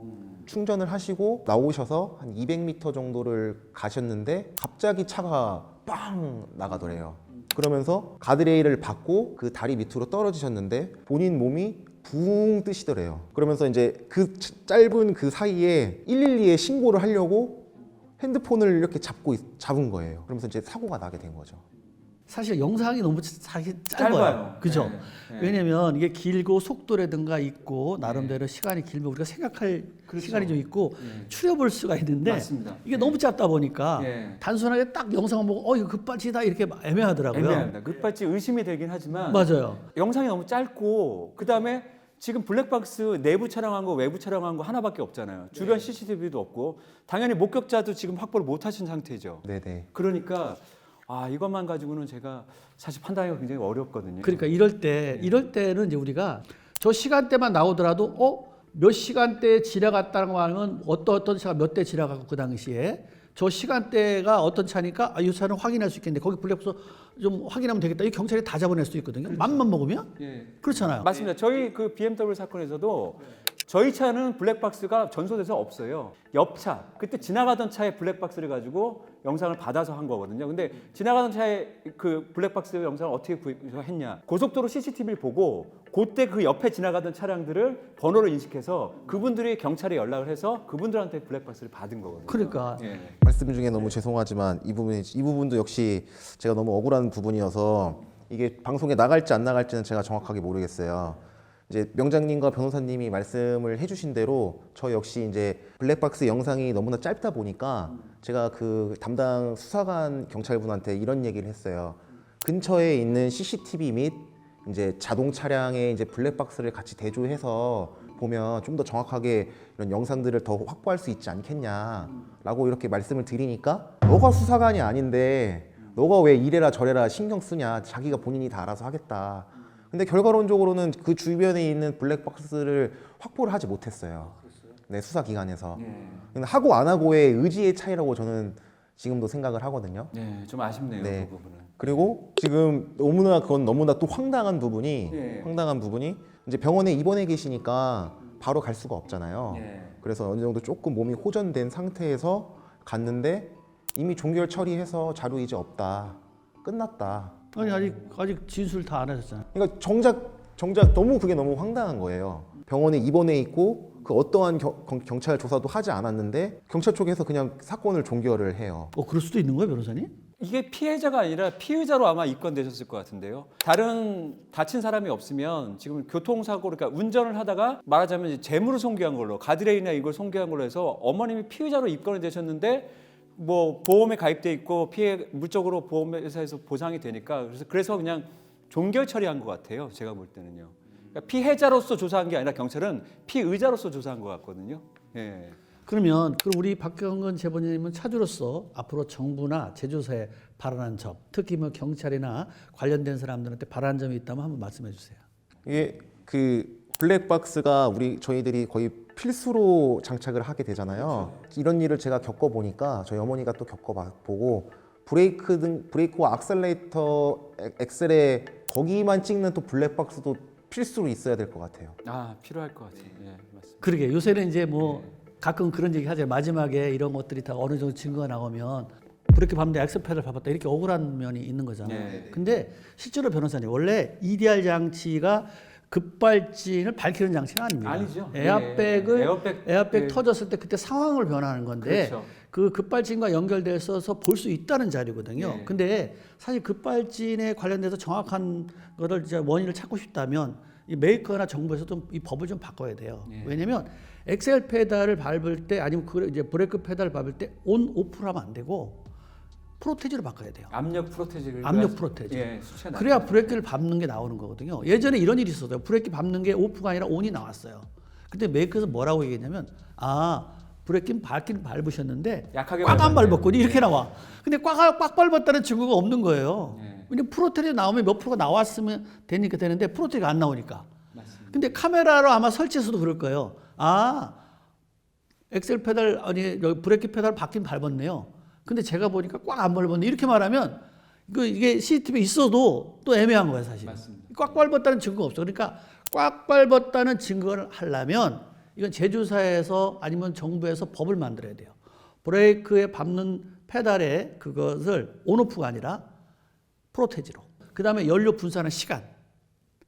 Speaker 4: 충전을 하시고 나오셔서 한 200m 정도를 가셨는데 갑자기 차가 빵 나가더래요. 그러면서 가드레일을 받고 그 다리 밑으로 떨어지셨는데 본인 몸이 붕 뜨시더래요. 그러면서 이제 그 짧은 그 사이에 112에 신고를 하려고 핸드폰을 이렇게 잡은 거예요. 그러면서 이제 사고가 나게 된 거죠.
Speaker 2: 사실 영상이 너무 짧아요.
Speaker 1: 짧아요.
Speaker 2: 그죠?
Speaker 1: 네, 네.
Speaker 2: 왜냐면 이게 길고 속도라든가 있고 나름대로 시간이 길면 우리가 생각할
Speaker 1: 그렇죠.
Speaker 2: 시간이 좀 있고 추려볼 수가 있는데
Speaker 1: 맞습니다.
Speaker 2: 이게 너무 짧다 보니까
Speaker 1: 네.
Speaker 2: 단순하게 딱 영상을 보고 이거 급발치다 이렇게 애매하더라고요.
Speaker 1: 애매합니다. 급발진 의심이 되긴 하지만
Speaker 2: 맞아요.
Speaker 1: 영상이 너무 짧고 그다음에 지금 블랙박스 내부 촬영한 거 외부 촬영한 거 하나밖에 없잖아요. 주변 CCTV도 없고 당연히 목격자도 지금 확보를 못 하신 상태죠.
Speaker 4: 네네.
Speaker 1: 그러니까 이것만 가지고는 제가 사실 판단하기가 굉장히 어렵거든요.
Speaker 2: 그러니까 이럴 때는 이제 우리가 저 시간대만 나오더라도 몇 시간대에 지나갔다는 거 하면 어떤 차가 몇 대 지나가고 그 당시에 저 시간대가 어떤 차니까 이 차는 확인할 수 있겠는데 거기 블랙박스 좀 확인하면 되겠다. 이 경찰이 다 잡아낼 수 있거든요. 맘만 먹으면
Speaker 1: 예.
Speaker 2: 그렇잖아요.
Speaker 1: 맞습니다. 저희 그 BMW 사건에서도 저희 차는 블랙박스가 전소돼서 없어요. 옆차 그때 지나가던 차의 블랙박스를 가지고 영상을 받아서 한 거거든요. 근데 지나가던 차의 그 블랙박스 영상을 어떻게 구했냐? 고속도로 CCTV를 보고 그때 그 옆에 지나가던 차량들을 번호를 인식해서 그분들이 경찰에 연락을 해서 그분들한테 블랙박스를 받은 거거든요.
Speaker 2: 그러니까
Speaker 1: 예.
Speaker 4: 말씀 중에 너무 죄송하지만 이 부분도 역시 제가 너무 억울한 부분이어서 이게 방송에 나갈지 안 나갈지는 제가 정확하게 모르겠어요. 이제 명장님과 변호사님이 말씀을 해주신 대로 저 역시 이제 블랙박스 영상이 너무나 짧다 보니까 제가 그 담당 수사관 경찰분한테 이런 얘기를 했어요. 근처에 있는 CCTV 및 이제 자동 차량에 이제 블랙박스를 같이 대조해서 보면 좀 더 정확하게 이런 영상들을 더 확보할 수 있지 않겠냐라고 이렇게 말씀을 드리니까 너가 수사관이 아닌데 너가 왜 이래라 저래라 신경 쓰냐, 자기가 본인이 다 알아서 하겠다. 근데 결과론적으로는 그 주변에 있는 블랙박스를 확보를 하지 못했어요. 네, 수사기관에서. 근데 하고 안 하고의 의지의 차이라고 저는 지금도 생각을 하거든요.
Speaker 1: 네, 좀 아쉽네요.
Speaker 4: 네.
Speaker 1: 그 부분은.
Speaker 4: 그리고 지금 그건 너무나 또 황당한 부분이 이제 병원에 입원해 계시니까 바로 갈 수가 없잖아요. 그래서 어느 정도 조금 몸이 호전된 상태에서 갔는데 이미 종결 처리해서 자료 이제 없다. 끝났다.
Speaker 2: 아니 아직 진술 다 안 하셨잖아요.
Speaker 4: 그러니까 정작 너무 그게 너무 황당한 거예요. 병원에 입원해 있고 그 어떠한 경찰 조사도 하지 않았는데 경찰 쪽에서 그냥 사건을 종결을 해요.
Speaker 2: 그럴 수도 있는 거예요, 변호사님?
Speaker 1: 이게 피해자가 아니라 피의자로 아마 입건되셨을 것 같은데요. 다른 다친 사람이 없으면 지금 교통사고 그러니까 운전을 하다가 말하자면 이제 재물을 손괴한 걸로 가드레일이나 이걸 손괴한 걸로 해서 어머님이 피의자로 입건이 되셨는데 뭐 보험에 가입돼 있고 피해 물적으로 보험회사에서 보상이 되니까 그래서 그냥 종결 처리한 것 같아요. 제가 볼 때는요. 그러니까 피해자로서 조사한 게 아니라 경찰은 피의자로서 조사한 것 같거든요. 예.
Speaker 2: 그럼 우리 박경근 재판장님은 차주로서 앞으로 정부나 제조사에 바라는 점, 특히 뭐 경찰이나 관련된 사람들한테 바라는 점이 있다면 한번 말씀해 주세요.
Speaker 4: 이게 그 블랙박스가 저희들이 거의 필수로 장착을 하게 되잖아요. 이런 일을 제가 겪어보니까 저희 어머니가 또 겪어보고 브레이크와 악셀레이터 엑셀에 거기만 찍는 또 블랙박스도 필수로 있어야 될 것 같아요.
Speaker 1: 필요할 것 같아요. 예, 맞습니다.
Speaker 2: 그러게 요새는 이제 뭐 가끔 그런 얘기 하죠. 마지막에 이런 것들이 다 어느 정도 증거가 나오면 브레이크 밟는데 엑셀패드를 밟았다 이렇게 억울한 면이 있는 거잖아요.
Speaker 1: 네.
Speaker 2: 근데 실제로 변호사님 원래 EDR 장치가 급발진을 밝히는 장치는 아닙니다.
Speaker 1: 아니죠.
Speaker 2: 에어백 터졌을 때 그때 상황을 변화하는 건데
Speaker 1: 그렇죠.
Speaker 2: 그 급발진과 연결돼서 볼 수 있다는 자료거든요.
Speaker 1: 네.
Speaker 2: 근데 사실 급발진에 관련돼서 정확한 거를 이제 원인을 찾고 싶다면 이 메이커나 정부에서 좀 이 법을 좀 바꿔야 돼요.
Speaker 1: 예.
Speaker 2: 왜냐면 엑셀 페달을 밟을 때 아니면 이제 브레이크 페달을 밟을 때 온 오프를 하면 안 되고 프로테지로 바꿔야 돼요.
Speaker 1: 압력 프로테지를
Speaker 2: 압력 프로테지.
Speaker 1: 예, 수치가
Speaker 2: 그래야
Speaker 1: 낮죠.
Speaker 2: 브레이크를 밟는 게 나오는 거거든요. 예전에 이런 일이 있었어요. 브레이크 밟는 게 오프가 아니라 온이 나왔어요. 그때 메이커에서 뭐라고 얘기했냐면 브레이크는 밟긴 밟으셨는데
Speaker 1: 약하게
Speaker 2: 꽉 안
Speaker 1: 밟았네요.
Speaker 2: 밟았거든요. 이렇게 나와. 근데 꽉 밟았다는 증거가 없는 거예요.
Speaker 1: 예.
Speaker 2: 왜냐면 프로테지 나오면 몇 프로가 나왔으면 되니까 되는데 프로테지가 안 나오니까.
Speaker 1: 맞습니다.
Speaker 2: 근데 카메라로 아마 설치해서도 그럴 거예요. 엑셀 페달 아니 여기 브레이크 페달 밟긴 밟았네요. 근데 제가 보니까 꽉 안 밟았네. 이렇게 말하면 이게 CCTV에 있어도 또 애매한 거예요, 사실.
Speaker 1: 맞습니다.
Speaker 2: 꽉 밟았다는 증거가 없어. 그러니까 꽉 밟았다는 증거를 하려면 이건 제조사에서 아니면 정부에서 법을 만들어야 돼요. 브레이크에 밟는 페달에 그것을 온오프가 아니라 프로테지로. 그다음에 연료 분산하는 시간.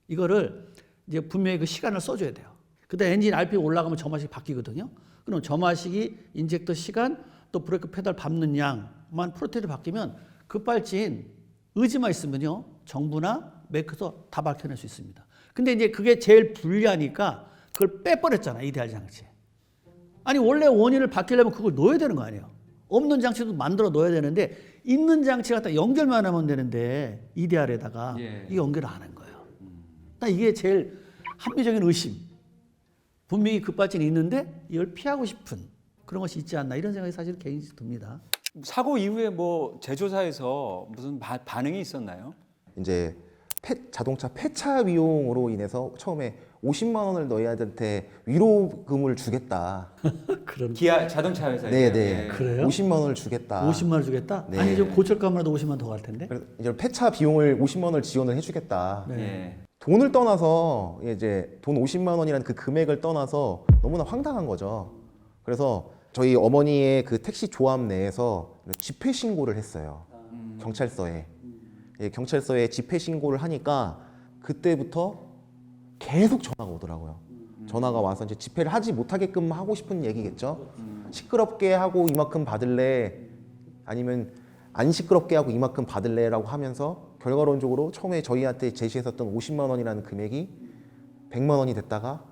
Speaker 2: 이거를 이제 분명히 그 시간을 써줘야 돼요. 그다음에 엔진 RPM 올라가면 점화식이 바뀌거든요. 그럼 점화식이 인젝터 시간 또 브레이크 페달 밟는 양만 프로테지로 바뀌면 급발진 의지만 있으면요 정부나 메이커에서 다 밝혀낼 수 있습니다. 근데 이제 그게 제일 불리하니까 그걸 빼버렸잖아 EDR 장치. 아니 원래 원인을 바뀌려면 그걸 넣어야 되는 거 아니에요. 없는 장치도 만들어 넣어야 되는데 있는 장치 갖다 연결만 하면 되는데 EDR에다가
Speaker 1: 예.
Speaker 2: 이 연결을 안 한 거예요. 나 이게 제일 합리적인 의심. 분명히 급발진이 있는데 이걸 피하고 싶은 그런 것이 있지 않나 이런 생각이 사실 개인적으로 듭니다.
Speaker 1: 사고 이후에 뭐 제조사에서 무슨 반응이 있었나요?
Speaker 4: 이제 자동차 폐차 비용으로 인해서 처음에 50만 원을 너희한테 위로금을 주겠다.
Speaker 2: 그런
Speaker 1: 기아 자동차 회사에.
Speaker 4: 네네.
Speaker 2: 그래요?
Speaker 4: 50만 원을 주겠다.
Speaker 2: 50만 원 주겠다?
Speaker 4: 네.
Speaker 2: 아니 좀 고철값이라도 50만 더 갈 텐데.
Speaker 4: 그래서 이제 폐차 비용을 50만 원을 지원을 해주겠다.
Speaker 2: 네.
Speaker 1: 예.
Speaker 4: 돈을 떠나서 이제 돈 50만 원이라는 그 금액을 떠나서 너무나 황당한 거죠. 그래서 저희 어머니의 그 택시 조합 내에서 집회 신고를 했어요. 경찰서에. 예, 경찰서에 집회 신고를 하니까 그때부터 계속 전화가 오더라고요. 전화가 와서 이제 집회를 하지 못하게끔 하고 싶은 얘기겠죠. 시끄럽게 하고 이만큼 받을래 아니면 안 시끄럽게 하고 이만큼 받을래라고 하면서 결과론적으로 처음에 저희한테 제시했었던 50만 원이라는 금액이 100만 원이 됐다가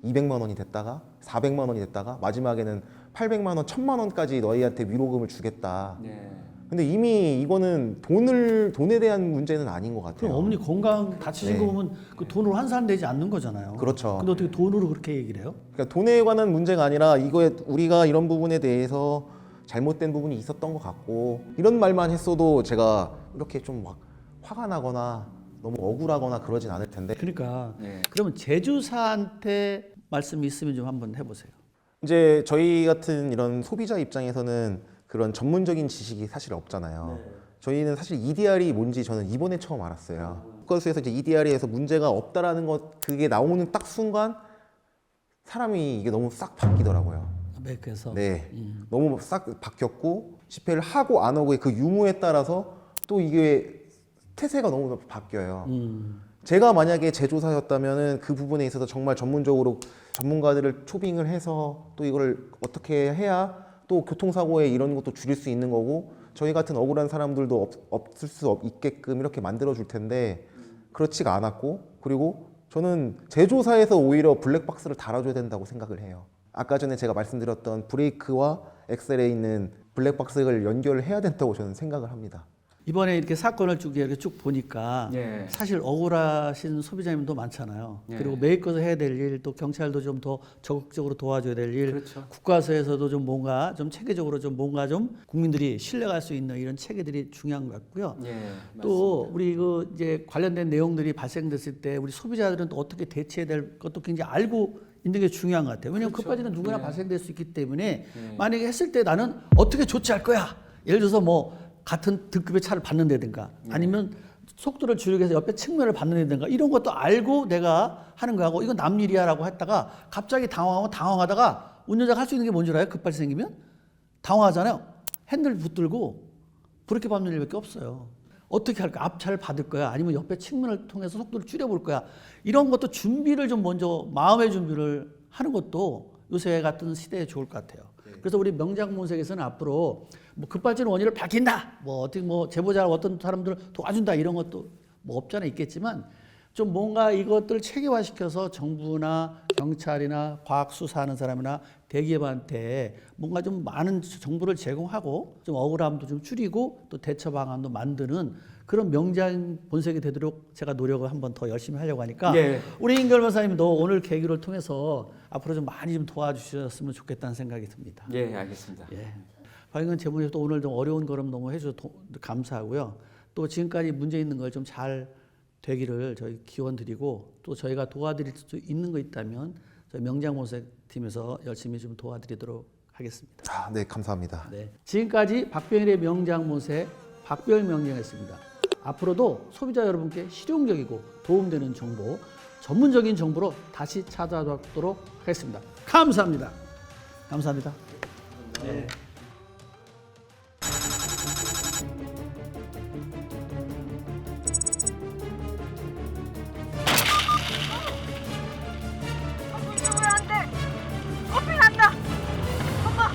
Speaker 4: 200만 원이 됐다가 400만 원이 됐다가 마지막에는 800만 원, 1000만 원까지 너희한테 위로금을 주겠다.
Speaker 1: 예.
Speaker 4: 근데 이미 이거는 돈에 대한 문제는 아닌 것 같아요.
Speaker 2: 그럼 어머니 건강 다치신
Speaker 4: 네.
Speaker 2: 거 보면 그 돈으로 환산되지 않는 거잖아요.
Speaker 4: 그렇죠.
Speaker 2: 근데 어떻게 돈으로 그렇게 얘기를 해요?
Speaker 4: 그러니까 돈에 관한 문제가 아니라 이거에 우리가 이런 부분에 대해서 잘못된 부분이 있었던 것 같고 이런 말만 했어도 제가 이렇게 좀 막 화가 나거나 너무 억울하거나 그러진 않을 텐데
Speaker 2: 그러니까
Speaker 1: 네.
Speaker 2: 그러면 제조사한테 말씀이 있으면 좀 한번 해보세요.
Speaker 4: 이제 저희 같은 이런 소비자 입장에서는 그런 전문적인 지식이 사실 없잖아요. 저희는 사실 EDR이 뭔지 저는 이번에 처음 알았어요. 국가수에서 이제 EDR에서 문제가 없다라는 것 그게 나오는 딱 순간 사람이 이게 너무 싹 바뀌더라고요.
Speaker 2: 메이커에서.
Speaker 4: 네, 너무 싹 바뀌었고 집회를 하고 안 하고의 그 유무에 따라서 또 이게 태세가 너무 바뀌어요. 제가 만약에 제조사였다면은 그 부분에 있어서 정말 전문적으로 전문가들을 초빙을 해서 또 이걸 어떻게 해야 또 교통사고에 이런 것도 줄일 수 있는 거고 저희 같은 억울한 사람들도 없을 수 있게끔 이렇게 만들어 줄 텐데 그렇지가 않았고 그리고 저는 제조사에서 오히려 블랙박스를 달아줘야 된다고 생각을 해요. 아까 전에 제가 말씀드렸던 브레이크와 엑셀에 있는 블랙박스를 연결을 해야 된다고 저는 생각을 합니다.
Speaker 2: 이번에 이렇게 사건을 이렇게 쭉 보니까
Speaker 1: 예.
Speaker 2: 사실 억울하신 소비자님도 많잖아요.
Speaker 1: 예.
Speaker 2: 그리고 메이커에서 해야 될 일, 또 경찰도 좀 더 적극적으로 도와줘야 될 일,
Speaker 1: 그렇죠.
Speaker 2: 국가에서도 좀 뭔가 좀 체계적으로 좀 뭔가 좀 국민들이 신뢰할 수 있는 이런 체계들이 중요한 것 같고요.
Speaker 1: 예.
Speaker 2: 또 우리 그 이제 관련된 내용들이 발생됐을 때 우리 소비자들은 또 어떻게 대처해야 될 것도 굉장히 알고 있는 게 중요한 것 같아요. 왜냐하면
Speaker 1: 그렇죠.
Speaker 2: 급발진은 누구나
Speaker 1: 네.
Speaker 2: 발생될 수 있기 때문에
Speaker 1: 네.
Speaker 2: 만약에 했을 때 나는 어떻게 조치할 거야. 예를 들어서 뭐 같은 등급의 차를 받는다든가 아니면 속도를 줄이기 위해서 옆에 측면을 받는다든가 이런 것도 알고 내가 하는 거하고 이건 남 일이야라고 했다가 갑자기 당황하다가 운전자가 할 수 있는 게 뭔지 알아요? 급발진 생기면 당황하잖아요. 핸들 붙들고 브레이크 밟는 일밖에 없어요. 어떻게 할까? 앞차를 받을 거야? 아니면 옆에 측면을 통해서 속도를 줄여볼 거야? 이런 것도 준비를 좀 먼저 마음의 준비를 하는 것도 요새 같은 시대에 좋을 것 같아요. 그래서 우리 명장문색에서는 앞으로 뭐 급발진 원인을 밝힌다, 뭐 어떻게 뭐 제보자 어떤 사람들을 도와준다 이런 것도 뭐 없잖아 있겠지만 좀 뭔가 이것들 체계화시켜서 정부나 경찰이나 과학 수사하는 사람이나 대기업한테 뭔가 좀 많은 정보를 제공하고 좀 억울함도 좀 줄이고 또 대처 방안도 만드는 그런 명장 본색이 되도록 제가 노력을 한번 더 열심히 하려고 하니까
Speaker 1: 예.
Speaker 2: 우리 임결 변호사님도 오늘 계기를 통해서 앞으로 좀 많이 좀 도와주셨으면 좋겠다는 생각이 듭니다.
Speaker 1: 예, 알겠습니다.
Speaker 2: 예. 박영근 재무님 또 오늘 좀 어려운 걸음 너무 해주셔서 감사하고요. 또 지금까지 문제 있는 걸 좀 잘 되기를 저희 기원 드리고 또 저희가 도와드릴 수 있는 거 있다면 저희 명장모색팀에서 열심히 좀 도와드리도록 하겠습니다.
Speaker 4: 아, 네, 감사합니다.
Speaker 2: 네. 지금까지 박병일의 명장모색 박병일 명장이었습니다. 앞으로도 소비자 여러분께 실용적이고 도움되는 정보, 전문적인 정보로 다시 찾아뵙도록 하겠습니다. 감사합니다. 감사합니다. 네.
Speaker 5: 왜안 돼? 커피 난다. 엄마.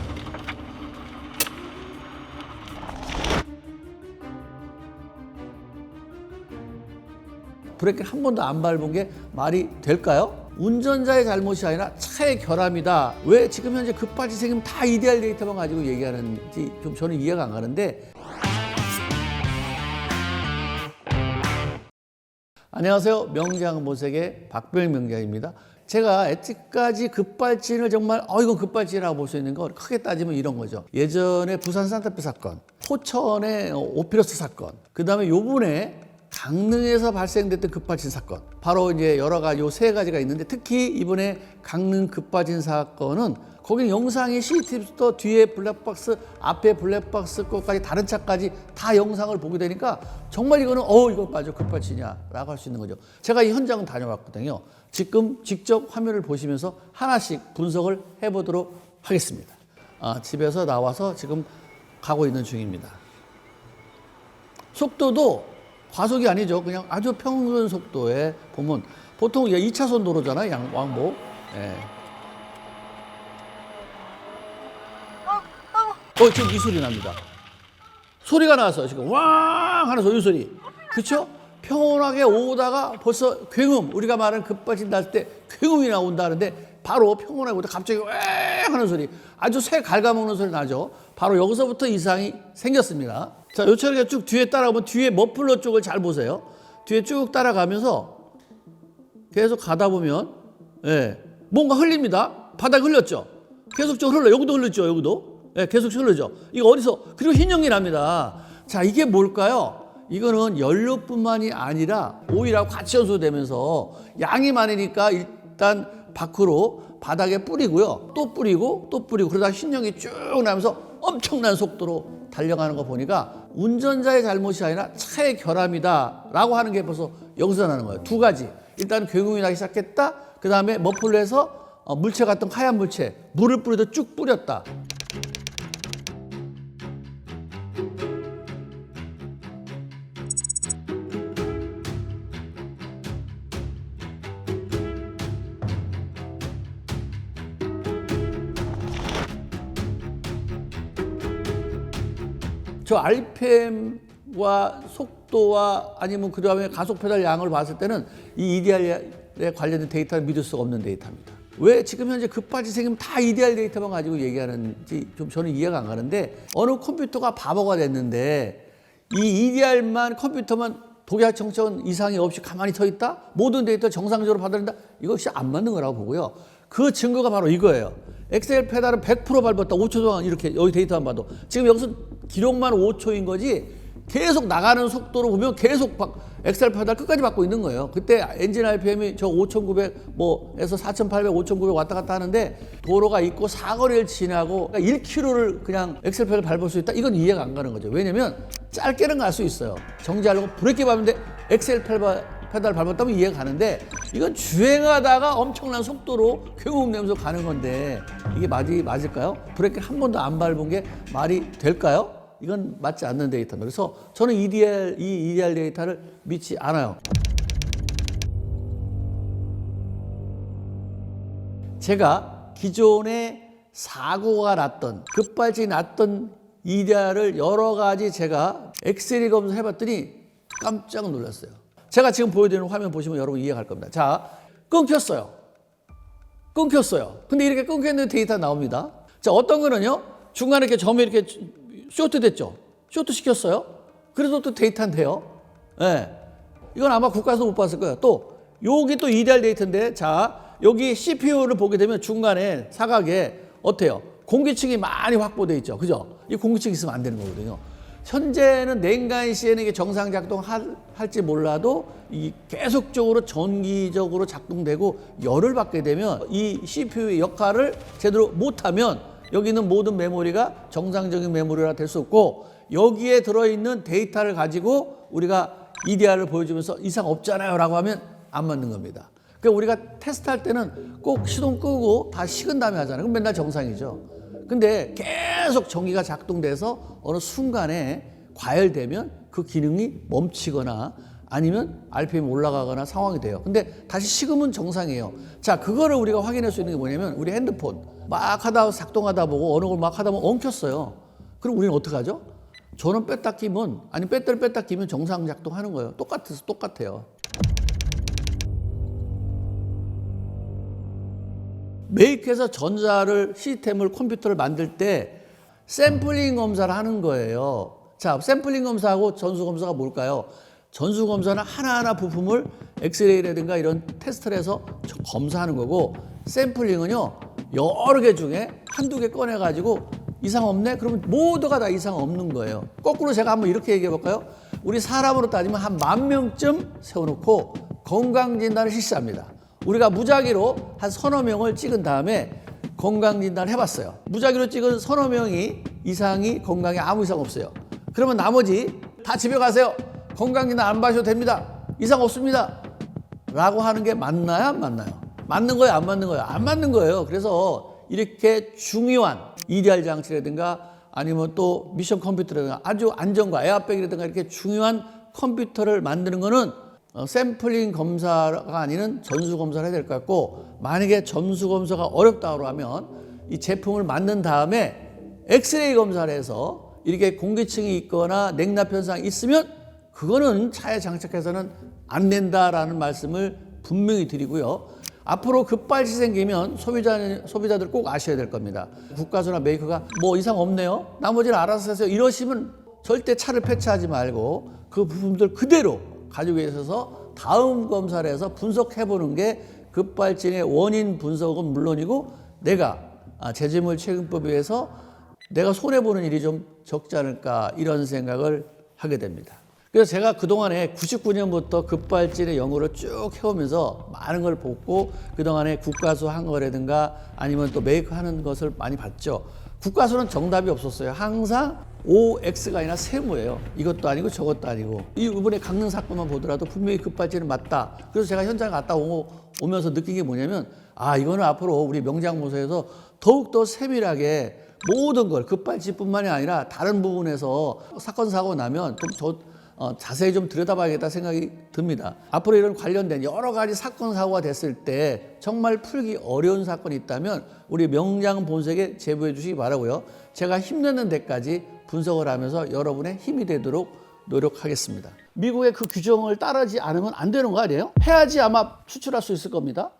Speaker 2: 브레이크를 한 번도 안 밟은 게 말이 될까요? 운전자의 잘못이 아니라 차의 결함이다. 왜 지금 현재 급발진 생기면 다 EDR 데이터만 가지고 얘기하는지 좀 저는 이해가 안 가는데. 안녕하세요. 명장모색의 박병일 명장입니다. 제가 여태까지 급발진을 정말 이건 급발진이라고 볼 수 있는 건 크게 따지면 이런 거죠. 예전에 부산 산타페 사건, 포천의 오피러스 사건, 그 다음에 요번에 강릉에서 발생됐던 급발진 사건, 바로 이제 여러 가지 요 세 가지가 있는데 특히 이번에 강릉 급발진 사건은 거기 영상이 CCTV부터 뒤에 블랙박스, 앞에 블랙박스 것까지 다른 차까지 다 영상을 보게 되니까 정말 이거는 이거 맞아 급발진이야라고 할 수 있는 거죠. 제가 이 현장은 다녀왔거든요. 지금 직접 화면을 보시면서 하나씩 분석을 해보도록 하겠습니다. 집에서 나와서 지금 가고 있는 중입니다. 속도도 과속이 아니죠. 그냥 아주 평균 속도에 보면 보통 2차선 도로잖아요. 왕복. 예. 지금 이 소리 납니다. 소리가 나왔어요. 지금 왕 하는 소리, 소리. 그렇죠? 평온하게 오다가 벌써 굉음, 우리가 말하는 급발진 날 때 굉음이 나온다는데 바로 평온하게 오다 갑자기 왱 하는 소리. 아주 새 갉아먹는 소리 나죠. 바로 여기서부터 이상이 생겼습니다. 자, 요 차례가 쭉 뒤에 따라가면 뒤에 머플러 쪽을 잘 보세요. 뒤에 쭉 따라가면서 계속 가다 보면 뭔가 흘립니다. 바닥 흘렸죠. 계속적으로 흘러. 여기도 흘렸죠. 여기도. 계속 흐르죠. 이거 어디서? 그리고 흰연기 납니다. 자, 이게 뭘까요? 이거는 연료뿐만이 아니라 오일하고 같이 연소되면서 양이 많으니까 일단 밖으로 바닥에 뿌리고요. 또 뿌리고 또 뿌리고 그러다 흰연기 쭉 나면서 엄청난 속도로 달려가는 거 보니까 운전자의 잘못이 아니라 차의 결함이다라고 하는 게 벌써 여기서 나는 거예요. 두 가지. 일단 굉음이 나기 시작했다. 그 다음에 머플러에서 물체 같은 하얀 물체, 물을 뿌리도 쭉 뿌렸다. 저 RPM과 속도와 아니면 그 다음에 가속 페달 양을 봤을 때는 이 EDR에 관련된 데이터를 믿을 수가 없는 데이터입니다. 왜 지금 현재 급발진 생기면 다 EDR 데이터만 가지고 얘기하는지 좀 저는 이해가 안 가는데 어느 컴퓨터가 바보가 됐는데 이 EDR만 컴퓨터만 독약청천 이상이 없이 가만히 서 있다? 모든 데이터 정상적으로 받아낸다? 이것이 안 맞는 거라고 보고요. 그 증거가 바로 이거예요. 엑셀 페달은 100% 밟았다. 5초 동안 이렇게 여기 데이터만 봐도. 지금 여기서 기록만 5초인 거지 계속 나가는 속도로 보면 계속 엑셀 페달 끝까지 밟고 있는 거예요. 그때 엔진 RPM이 저 5,900에서 4,800, 5,900 왔다 갔다 하는데 도로가 있고 사거리를 지나고 1km를 그냥 엑셀 페달 밟을 수 있다? 이건 이해가 안 가는 거죠. 왜냐면 짧게는 갈 수 있어요. 정지하려고 브레이크 밟는데 엑셀 페달 밟았다면 이해가 가는데 이건 주행하다가 엄청난 속도로 굉음 내면서 가는 건데 이게 맞을까요? 브레이크 한 번도 안 밟은 게 말이 될까요? 이건 맞지 않는 데이터입니다. 그래서 저는 이 EDR 데이터를 믿지 않아요. 제가 기존에 사고가 났던 급발진이 났던 EDR을 여러 가지 제가 엑셀이 검사해봤더니 깜짝 놀랐어요. 제가 지금 보여드리는 화면 보시면 여러분 이해할 겁니다. 자, 끊겼어요. 근데 이렇게 끊겼는데 데이터 나옵니다. 자, 어떤 거는요, 중간에 이렇게 점이 이렇게 쇼트 됐죠. 쇼트 시켰어요. 그래도 또 데이터인데요. 예. 이건 아마 국가에서 못 봤을 거예요. 또 여기 또 EDR 데이터인데, 자, 여기 CPU를 보게 되면 중간에 사각에 어때요? 공기층이 많이 확보돼 있죠. 그죠? 이 공기층이 있으면 안 되는 거거든요. 현재는 냉간시에는 이게 정상 작동할지 몰라도 이 계속적으로 전기적으로 작동되고 열을 받게 되면 이 CPU의 역할을 제대로 못하면 여기 있는 모든 메모리가 정상적인 메모리가 될 수 없고, 여기에 들어있는 데이터를 가지고 우리가 EDR을 보여주면서 이상 없잖아요 라고 하면 안 맞는 겁니다. 그러니까 우리가 테스트할 때는 꼭 시동 끄고 다 식은 다음에 하잖아요. 그럼 맨날 정상이죠. 근데 계속 전기가 작동돼서 어느 순간에 과열되면 그 기능이 멈추거나 아니면 RPM이 올라가거나 상황이 돼요. 근데 다시 식으면 정상이에요. 자, 그거를 우리가 확인할 수 있는 게 뭐냐면, 우리 핸드폰 막 하다 작동하다 보고 어느 걸 막 하다 보면 엉켰어요. 그럼 우리는 어떻게 하죠? 저는 뺐다 끼면, 아니 배터리 뺐다 끼면 정상 작동하는 거예요. 똑같아요. 메이크에서 전자를, 시스템을, 컴퓨터를 만들 때 샘플링 검사를 하는 거예요. 자, 샘플링 검사하고 전수 검사가 뭘까요? 전수 검사는 하나하나 부품을 엑스레이라든가 이런 테스트를 해서 검사하는 거고, 샘플링은요, 여러 개 중에 한두 개 꺼내가지고 이상 없네? 그러면 모두가 다 이상 없는 거예요. 거꾸로 제가 한번 이렇게 얘기해 볼까요? 우리 사람으로 따지면 한 10,000명쯤 세워놓고 건강진단을 실시합니다. 우리가 무작위로 한 서너 명을 찍은 다음에 건강진단을 해봤어요. 무작위로 찍은 서너 명이 이상이, 건강에 아무 이상 없어요. 그러면 나머지 다 집에 가세요. 건강진단 안 봐셔도 됩니다. 이상 없습니다. 라고 하는 게 맞나요? 안 맞나요? 맞는 거예요? 안 맞는 거예요? 안 맞는 거예요. 그래서 이렇게 중요한 EDR 장치라든가 아니면 또 미션 컴퓨터라든가 아주 안전과 에어백이라든가 이렇게 중요한 컴퓨터를 만드는 거는 샘플링 검사가 아닌 전수 검사를 해야 될 것 같고, 만약에 전수 검사가 어렵다고 하면 이 제품을 만든 다음에 엑스레이 검사를 해서 이렇게 공기층이 있거나 냉납 현상이 있으면 그거는 차에 장착해서는 안 된다라는 말씀을 분명히 드리고요. 앞으로 급발이 생기면 소비자들 꼭 아셔야 될 겁니다. 국가수나 메이커가 뭐 이상 없네요, 나머지는 알아서 하세요, 이러시면 절대 차를 폐차하지 말고 그 부품들 그대로 가지고 계셔서 다음 검사를 해서 분석해보는 게 급발진의 원인 분석은 물론이고, 내가 제재물 책임법에 의해서 내가 손해보는 일이 좀 적지 않을까, 이런 생각을 하게 됩니다. 그래서 제가 그동안에 99년부터 급발진의 연구를 쭉 해오면서 많은 걸 보고, 그동안에 국가수 한 거라든가 아니면 또 메이커 하는 것을 많이 봤죠. 국가수는 정답이 없었어요. 항상 OX가 아니라 세모예요. 이것도 아니고 저것도 아니고. 이번에 강릉 사건만 보더라도 분명히 급발진은 맞다. 그래서 제가 현장 갔다 오면서 느낀 게 뭐냐면, 이거는 앞으로 우리 명장모서에서 더욱더 세밀하게 모든 걸, 급발진뿐만이 아니라 다른 부분에서 사건 사고 나면 좀 자세히 좀 들여다봐야겠다 생각이 듭니다. 앞으로 이런 관련된 여러 가지 사건 사고가 됐을 때 정말 풀기 어려운 사건이 있다면 우리 명장본색에 제보해 주시기 바라고요. 제가 힘내는 데까지 분석을 하면서 여러분의 힘이 되도록 노력하겠습니다. 미국의 그 규정을 따르지 않으면 안 되는 거 아니에요? 해야지 아마 수출할 수 있을 겁니다.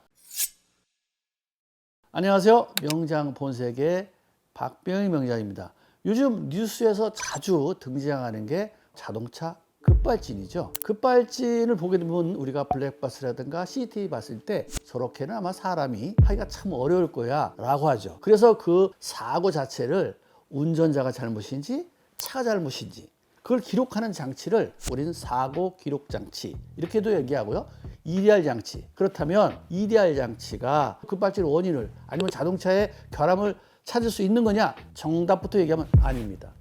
Speaker 2: 안녕하세요. 명장본색의 박병희 명장입니다. 요즘 뉴스에서 자주 등장하는 게 자동차 급발진이죠. 급발진을 보게 되면 우리가 블랙박스라든가 CCTV 봤을 때 저렇게는 아마 사람이 하기가 참 어려울 거야 라고 하죠. 그래서 그 사고 자체를 운전자가 잘못인지 차가 잘못인지 그걸 기록하는 장치를 우리는 사고 기록 장치 이렇게도 얘기하고요. EDR 장치. 그렇다면 EDR 장치가 급발진 원인을 아니면 자동차의 결함을 찾을 수 있는 거냐? 정답부터 얘기하면 아닙니다.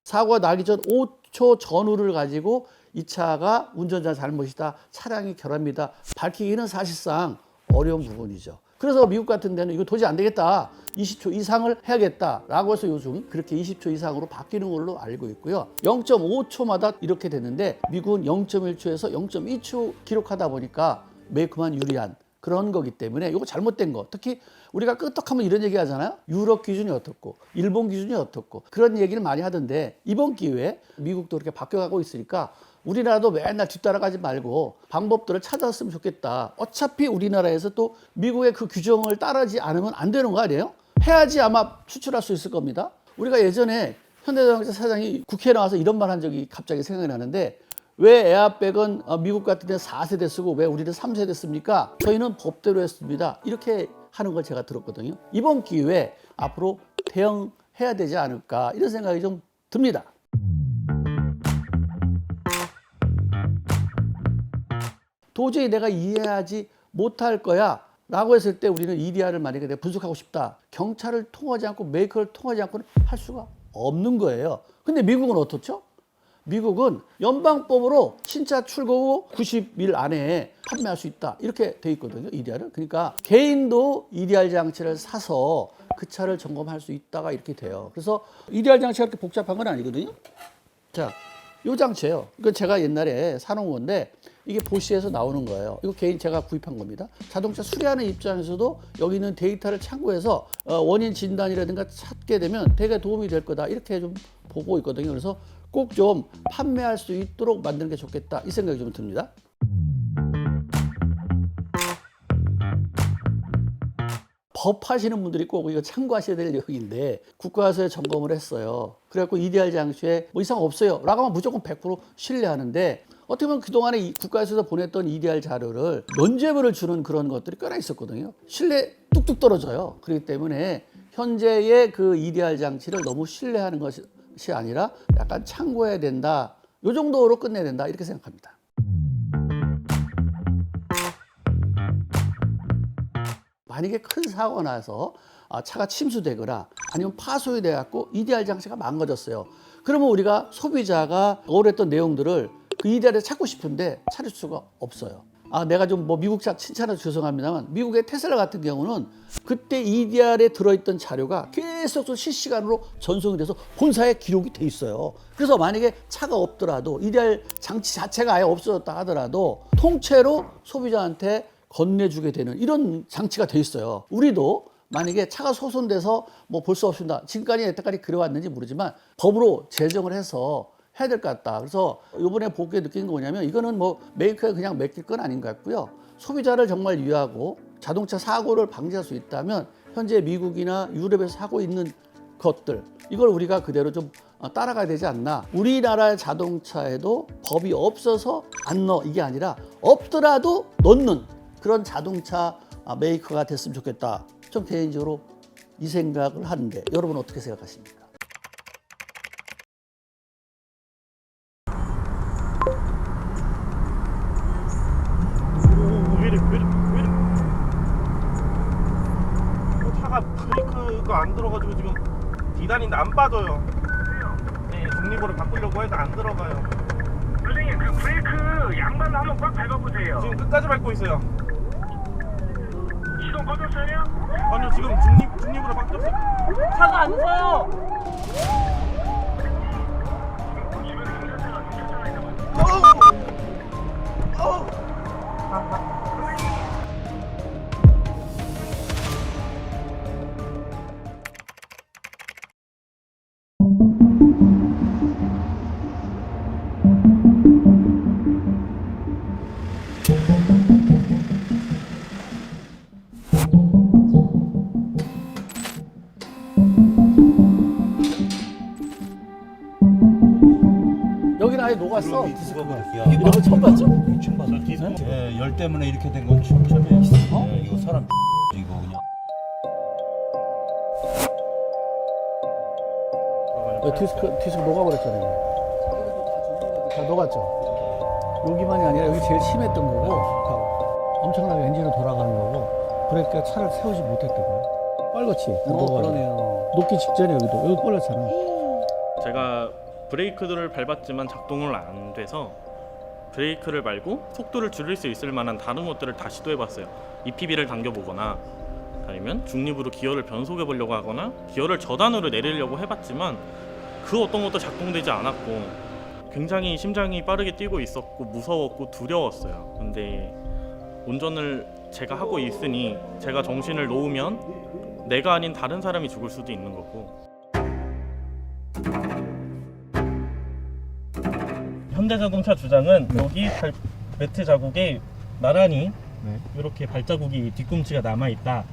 Speaker 2: 사고가 나기 전 5초 전후를 가지고 이 차가 운전자 잘못이다, 차량이 결함이다 밝히기는 사실상 어려운 부분이죠. 그래서 미국 같은 데는 이거 도저히 안 되겠다, 20초 이상을 해야겠다라고 해서 요즘 그렇게 20초 이상으로 바뀌는 걸로 알고 있고요. 0.5초마다 이렇게 되는데 미국은 0.1초에서 0.2초 기록하다 보니까 메이커만 유리한 그런 거기 때문에 이거 잘못된 거. 특히 우리가 끄떡하면 이런 얘기 하잖아요. 유럽 기준이 어떻고 일본 기준이 어떻고 그런 얘기를 많이 하던데 이번 기회에 미국도 그렇게 바뀌어가고 있으니까 우리나라도 맨날 뒤따라가지 말고 방법들을 찾았으면 좋겠다. 어차피 우리나라에서 또 미국의 그 규정을 따르지 않으면 안 되는 거 아니에요? 해야지 아마 수출할 수 있을 겁니다. 우리가 예전에 현대자동차 사장이 국회에 나와서 이런 말 한 적이 갑자기 생각이 나는데 왜 에어백은 미국 같은 데 4세대 쓰고 왜 우리는 3세대 씁니까? 저희는 법대로 했습니다. 이렇게 하는 걸 제가 들었거든요. 이번 기회에 앞으로 대응해야 되지 않을까 이런 생각이 좀 듭니다. 도저히 내가 이해하지 못할 거야 라고 했을 때 우리는 EDR을 만약에 내가 분석하고 싶다. 경찰을 통하지 않고 메이커를 통하지 않고는 할 수가 없는 거예요. 근데 미국은 어떻죠? 미국은 연방법으로 신차 출고 후 90일 안에 판매할 수 있다. 이렇게 돼 있거든요. EDR은. 그러니까 개인도 EDR 장치를 사서 그 차를 점검할 수 있다가 이렇게 돼요. 그래서 EDR 장치가 그렇게 복잡한 건 아니거든요. 자, 요 장치예요. 이건 제가 옛날에 사놓은 건데 이게 보시에서 나오는 거예요. 이거 개인 제가 구입한 겁니다. 자동차 수리하는 입장에서도 여기 있는 데이터를 참고해서 원인 진단이라든가 찾게 되면 되게 도움이 될 거다. 이렇게 좀 보고 있거든요. 그래서 꼭 좀 판매할 수 있도록 만드는 게 좋겠다. 이 생각이 좀 듭니다. 법 하시는 분들이 꼭 이거 참고하셔야 될 내용인데 국가에서 점검을 했어요. 그래갖고 EDR 장치에 뭐 이상 없어요. 라고 하면 무조건 100% 신뢰하는데 어떻게 보면 그동안에 이 국가에서 보냈던 EDR 자료를 면죄부를 주는 그런 것들이 꽤나 있었거든요. 신뢰 뚝뚝 떨어져요. 그렇기 때문에 현재의 그 EDR 장치를 너무 신뢰하는 것이 아니라 약간 참고해야 된다. 이 정도로 끝내야 된다. 이렇게 생각합니다. 만약에 큰 사고가 나서 차가 침수되거나 아니면 파손이 돼갖고 EDR 장치가 망가졌어요. 그러면 우리가 소비자가 억울했던 내용들을 그 EDR에 찾고 싶은데 찾을 수가 없어요. 내가 좀 뭐 미국 차 칭찬해서 죄송합니다만 미국의 테슬라 같은 경우는 그때 EDR에 들어있던 자료가 계속 실시간으로 전송이 돼서 본사에 기록이 돼 있어요. 그래서 만약에 차가 없더라도 EDR 장치 자체가 아예 없어졌다 하더라도 통째로 소비자한테 건네주게 되는 이런 장치가 돼 있어요. 우리도 만약에 차가 소손돼서 뭐 볼 수 없습니다. 지금까지 여태까지 그래왔는지 모르지만 법으로 제정을 해서 해야 될 것 같다. 그래서 이번에 보기에 느낀 거 뭐냐면 이거는 뭐 메이커에 그냥 맡길 건 아닌 것 같고요. 소비자를 정말 위하고 자동차 사고를 방지할 수 있다면 현재 미국이나 유럽에서 하고 있는 것들 이걸 우리가 그대로 좀 따라가야 되지 않나. 우리나라의 자동차에도 법이 없어서 안 넣어 이게 아니라 없더라도 넣는 그런 자동차 메이커가 됐으면 좋겠다. 좀 개인적으로 이 생각을 하는데 여러분 어떻게 생각하십니까?
Speaker 3: 차가 브레이크가 안 들어가지고 지금 D단인데 안 빠져요. 네, 중립으로 바꾸려고 해도 안 들어가요.
Speaker 6: 선생님 그 브레이크 양발로 한번 꽉 밟아보세요.
Speaker 3: 지금 끝까지 밟고 있어요.
Speaker 6: 시동 꺼졌어요?
Speaker 3: 아니요, 지금 중립으로 바뀌었어요. 차가 안 서요.
Speaker 6: 주변에 경찰차가 있는
Speaker 2: 여기는 아예 녹았어. 디스크가.
Speaker 7: 야,
Speaker 2: 이런 거 처음 봤죠?
Speaker 7: 처음 봤어. 예, 열 때문에 이렇게 된 건 처음이야. 예, 이거 사람 이거 그냥.
Speaker 2: 디스크 녹아버렸잖아요. 다 녹았죠. 여기만이 아니라 여기 제일 심했던 거고, 엄청나게 엔진이 돌아가는 거고, 브레이크가 차를 세우지 못했던 거예요. 빨갛지? 그러네요. 녹기 직전에 여기 빨갛잖아.
Speaker 8: 제가 브레이크들을 밟았지만 작동을 안 돼서 브레이크를 밟고 속도를 줄일 수 있을 만한 다른 것들을 다 시도해봤어요. EPB를 당겨보거나 아니면 중립으로 기어를 변속해 보려고 하거나 기어를 저단으로 내리려고 해봤지만 그 어떤 것도 작동되지 않았고 굉장히 심장이 빠르게 뛰고 있었고 무서웠고 두려웠어요. 근데 운전을 제가 하고 있으니 제가 정신을 놓으면 내가 아닌 다른 사람이 죽을 수도 있는 거고. 현대자동차 주장은 여기 매트 자국에 나란히 이렇게 발자국이 뒤꿈치가 남아 있다.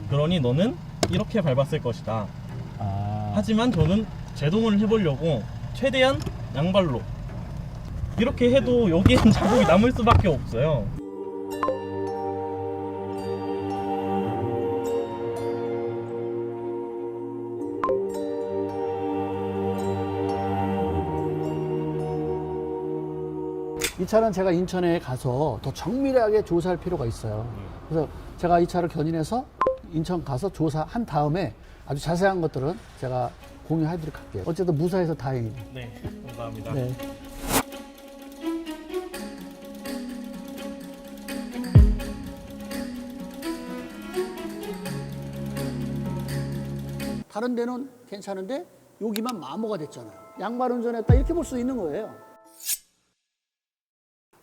Speaker 8: 그러니 너는 이렇게 밟았을 것이다. 하지만 저는 제동을 해보려고 최대한 양발로 이렇게 해도 여기엔 자국이 남을 수밖에 없어요.
Speaker 2: 이 차는 제가 인천에 가서 더 정밀하게 조사할 필요가 있어요. 그래서 제가 이 차를 견인해서 인천 가서 조사한 다음에 아주 자세한 것들은 제가 공유해드리도록 할게요. 어쨌든 무사해서 다행이에요.
Speaker 8: 네, 감사합니다.
Speaker 2: 네. 다른 데는 괜찮은데 여기만 마모가 됐잖아요. 양발 운전했다 이렇게 볼 수 있는 거예요.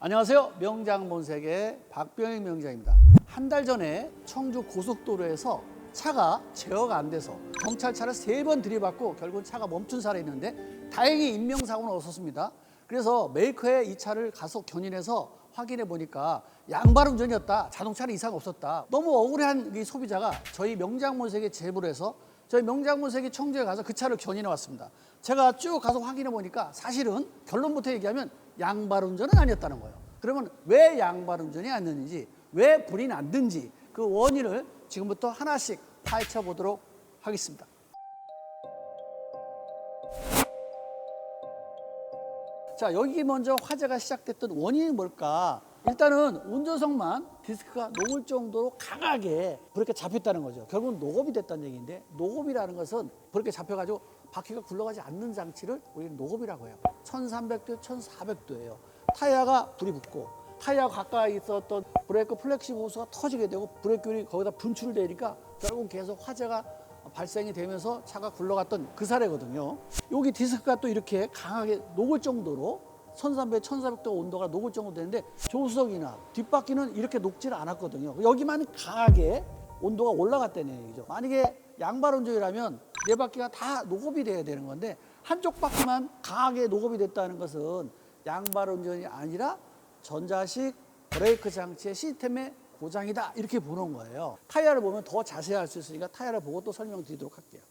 Speaker 2: 안녕하세요. 명장본색의 박병익 명장입니다. 한 달 전에 청주 고속도로에서 차가 제어가 안 돼서 경찰차를 3번 들이받고 결국 차가 멈춘 사례가 있는데 다행히 인명사고는 없었습니다. 그래서 메이커에 이 차를 가서 견인해서 확인해 보니까 양발 운전이었다. 자동차는 이상 없었다. 너무 억울한 이 소비자가 저희 명장본색에 제보를 해서 저희 명장본색이 청주에 가서 그 차를 견인해 왔습니다. 제가 쭉 가서 확인해 보니까 사실은 결론부터 얘기하면 양발 운전은 아니었다는 거예요. 그러면 왜 양발 운전이 아니었는지, 왜 불이 났는지 그 원인을 지금부터 하나씩 파헤쳐 보도록 하겠습니다. 자, 여기 먼저 화재가 시작됐던 원인이 뭘까? 일단은 운전석만 디스크가 녹을 정도로 강하게 브레이크가 잡혔다는 거죠. 결국은 녹업이 됐다는 얘기인데, 녹업이라는 것은 브레이크가 잡혀가지고 바퀴가 굴러가지 않는 장치를 우리는 녹업이라고 해요. 1300도, 1400도예요. 타이어가 불이 붙고 타이어 가까이 있었던 브레이크 플렉시 호스가 터지게 되고 브레이크율이 거기다 분출되니까 결국 계속 화재가 발생이 되면서 차가 굴러갔던 그 사례거든요. 여기 디스크가 또 이렇게 강하게 녹을 정도로 1300, 1400도 온도가 녹을 정도 되는데 조수석이나 뒷바퀴는 이렇게 녹지는 않았거든요. 여기만 강하게 온도가 올라갔다는 얘기죠. 만약에 양발 운전이라면 네 바퀴가 다 녹업이 돼야 되는 건데 한쪽 바퀴만 강하게 녹업이 됐다는 것은 양발 운전이 아니라 전자식 브레이크 장치의 시스템의 고장이다 이렇게 보는 거예요. 타이어를 보면 더 자세히 알 수 있으니까 타이어를 보고 또 설명드리도록 할게요.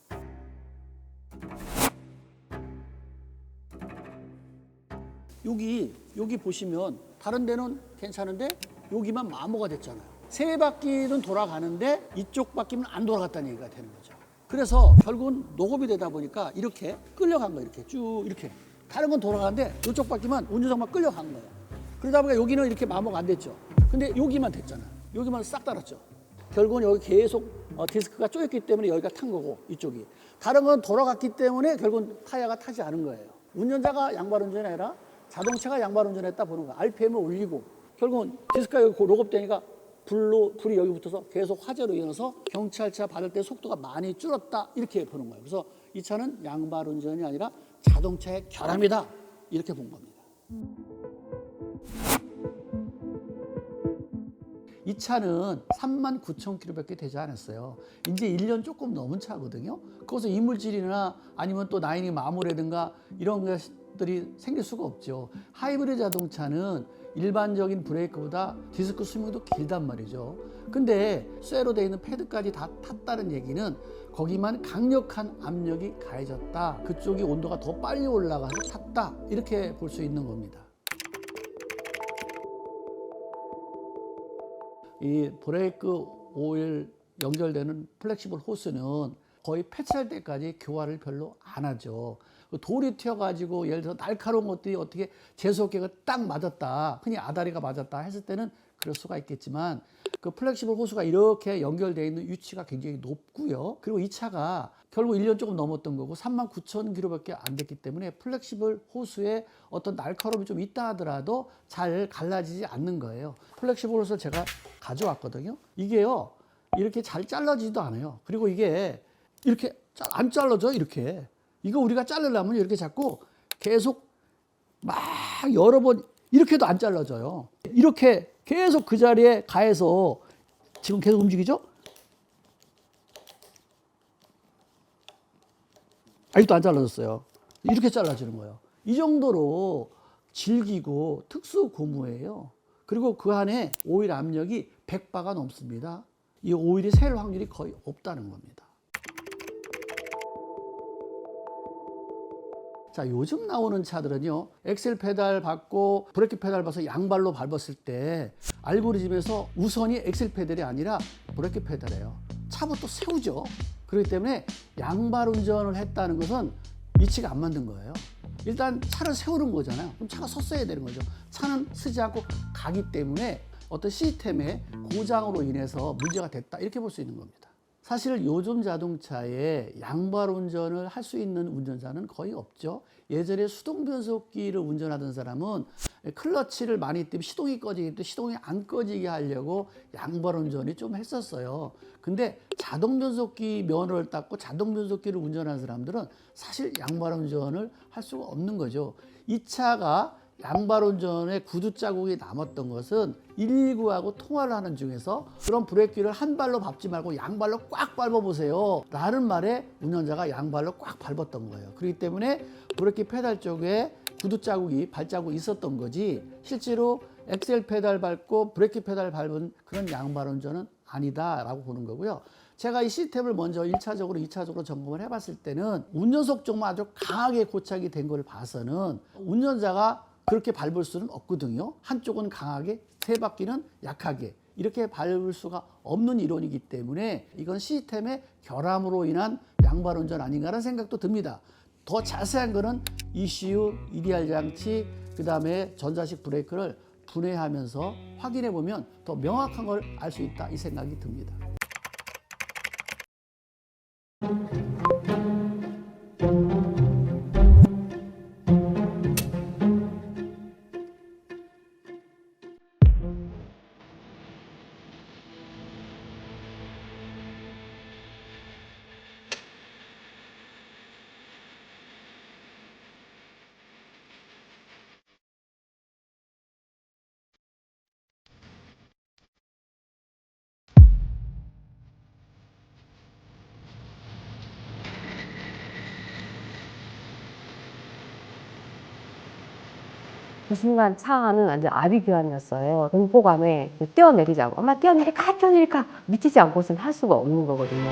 Speaker 2: 여기 보시면 다른 데는 괜찮은데 여기만 마모가 됐잖아요. 세 바퀴는 돌아가는데 이쪽 바퀴는 안 돌아갔다는 얘기가 되는 거죠. 그래서 결국은 녹업이 되다 보니까 이렇게 끌려간 거예요. 이렇게 쭉 이렇게. 다른 건 돌아가는데 이쪽 바퀴만 운전석만 끌려간 거예요. 그러다 보니까 여기는 이렇게 마모가 안 됐죠. 근데 여기만 됐잖아요. 여기만 싹 달았죠. 결국은 여기 계속 디스크가 쪼였기 때문에 여기가 탄 거고 이쪽이. 다른 건 돌아갔기 때문에 결국은 타이어가 타지 않은 거예요. 운전자가 양발 운전이 아니라 자동차가 양발 운전했다 보는 거예요. RPM을 올리고 결국은 디스크가 여기 녹업되니까 불이 여기 붙어서 계속 화재로 이어서 경찰차 받을 때 속도가 많이 줄었다 이렇게 보는 거예요. 그래서 이 차는 양발 운전이 아니라 자동차의 결함이다 이렇게 본 겁니다. 이 차는 39,000km밖에 되지 않았어요. 이제 1년 조금 넘은 차거든요. 거기서 이물질이나 아니면 또 라인이 마모라든가 이런 것들이 생길 수가 없죠. 하이브리드 자동차는 일반적인 브레이크보다 디스크 수명도 길단 말이죠. 근데 쇠로 되어 있는 패드까지 다 탔다는 얘기는 거기만 강력한 압력이 가해졌다. 그쪽이 온도가 더 빨리 올라가서 탔다. 이렇게 볼 수 있는 겁니다. 이 브레이크 오일 연결되는 플렉시블 호스는 거의 폐차할 때까지 교환을 별로 안 하죠. 돌이 튀어가지고 예를 들어 날카로운 것들이 어떻게 제수업계가 딱 맞았다, 흔히 아다리가 맞았다 했을 때는 그럴 수가 있겠지만 그 플렉시블 호스가 이렇게 연결되어 있는 위치가 굉장히 높고요. 그리고 이 차가 결국 1년 조금 넘었던 거고 39,000km밖에 안 됐기 때문에 플렉시블 호스에 어떤 날카로움이 좀 있다 하더라도 잘 갈라지지 않는 거예요. 플렉시블 호스를 제가 가져왔거든요. 이게요 이렇게 잘 잘라지지도 않아요. 그리고 이게 이렇게 안 잘라져. 이렇게 이거 우리가 자르려면 이렇게 잡고 계속 막 여러 번 이렇게도 안 잘라져요. 이렇게 계속 그 자리에 가해서 지금 계속 움직이죠? 아직도 안 잘라졌어요. 이렇게 잘라지는 거예요. 이 정도로 질기고 특수 고무예요. 그리고 그 안에 오일 압력이 100바가 넘습니다. 이 오일이 셀 확률이 거의 없다는 겁니다. 자, 요즘 나오는 차들은요, 엑셀 페달 밟고 브레이크 페달 밟아서 양발로 밟았을 때 알고리즘에서 우선이 엑셀 페달이 아니라 브레이크 페달이에요. 차부터 세우죠. 그렇기 때문에 양발 운전을 했다는 것은 이치가 안 맞는 거예요. 일단 차를 세우는 거잖아요. 그럼 차가 섰어야 되는 거죠. 차는 서지 않고 가기 때문에 어떤 시스템의 고장으로 인해서 문제가 됐다, 이렇게 볼 수 있는 겁니다. 사실 요즘 자동차에 양발 운전을 할 수 있는 운전자는 거의 없죠. 예전에 수동 변속기를 운전하던 사람은 클러치를 많이 띄면 시동이 꺼지기 때문에 시동이 안 꺼지게 하려고 양발 운전이 좀 했었어요. 근데 자동 변속기 면허를 땄고 자동 변속기를 운전하는 사람들은 사실 양발 운전을 할 수가 없는 거죠. 이 차가 양발 운전에 구두 자국이 남았던 것은 119하고 통화를 하는 중에서 그런 브레이크를 한 발로 밟지 말고 양발로 꽉 밟아보세요 라는 말에 운전자가 양발로 꽉 밟았던 거예요. 그렇기 때문에 브레이크 페달 쪽에 구두 자국이 발자국이 있었던 거지, 실제로 엑셀 페달 밟고 브레이크 페달 밟은 그런 양발 운전은 아니다 라고 보는 거고요. 제가 이 시스템을 먼저 1차적으로 2차적으로 점검을 해봤을 때는 운전석 쪽만 아주 강하게 고착이 된 걸 봐서는 운전자가 그렇게 밟을 수는 없거든요. 한쪽은 강하게, 세 바퀴는 약하게 이렇게 밟을 수가 없는 이론이기 때문에 이건 시스템의 결함으로 인한 양발 운전 아닌가라는 생각도 듭니다. 더 자세한 거는 ECU, EDR 장치, 그 다음에 전자식 브레이크를 분해하면서 확인해 보면 더 명확한 걸 알 수 있다, 이 생각이 듭니다.
Speaker 9: 그 순간 차 안은 완전 아비규환이었어요. 공포감에 뛰어내리자고. 엄마 뛰어내릴까? 뛰어내릴까? 미치지 않고서는 할 수가 없는 거거든요.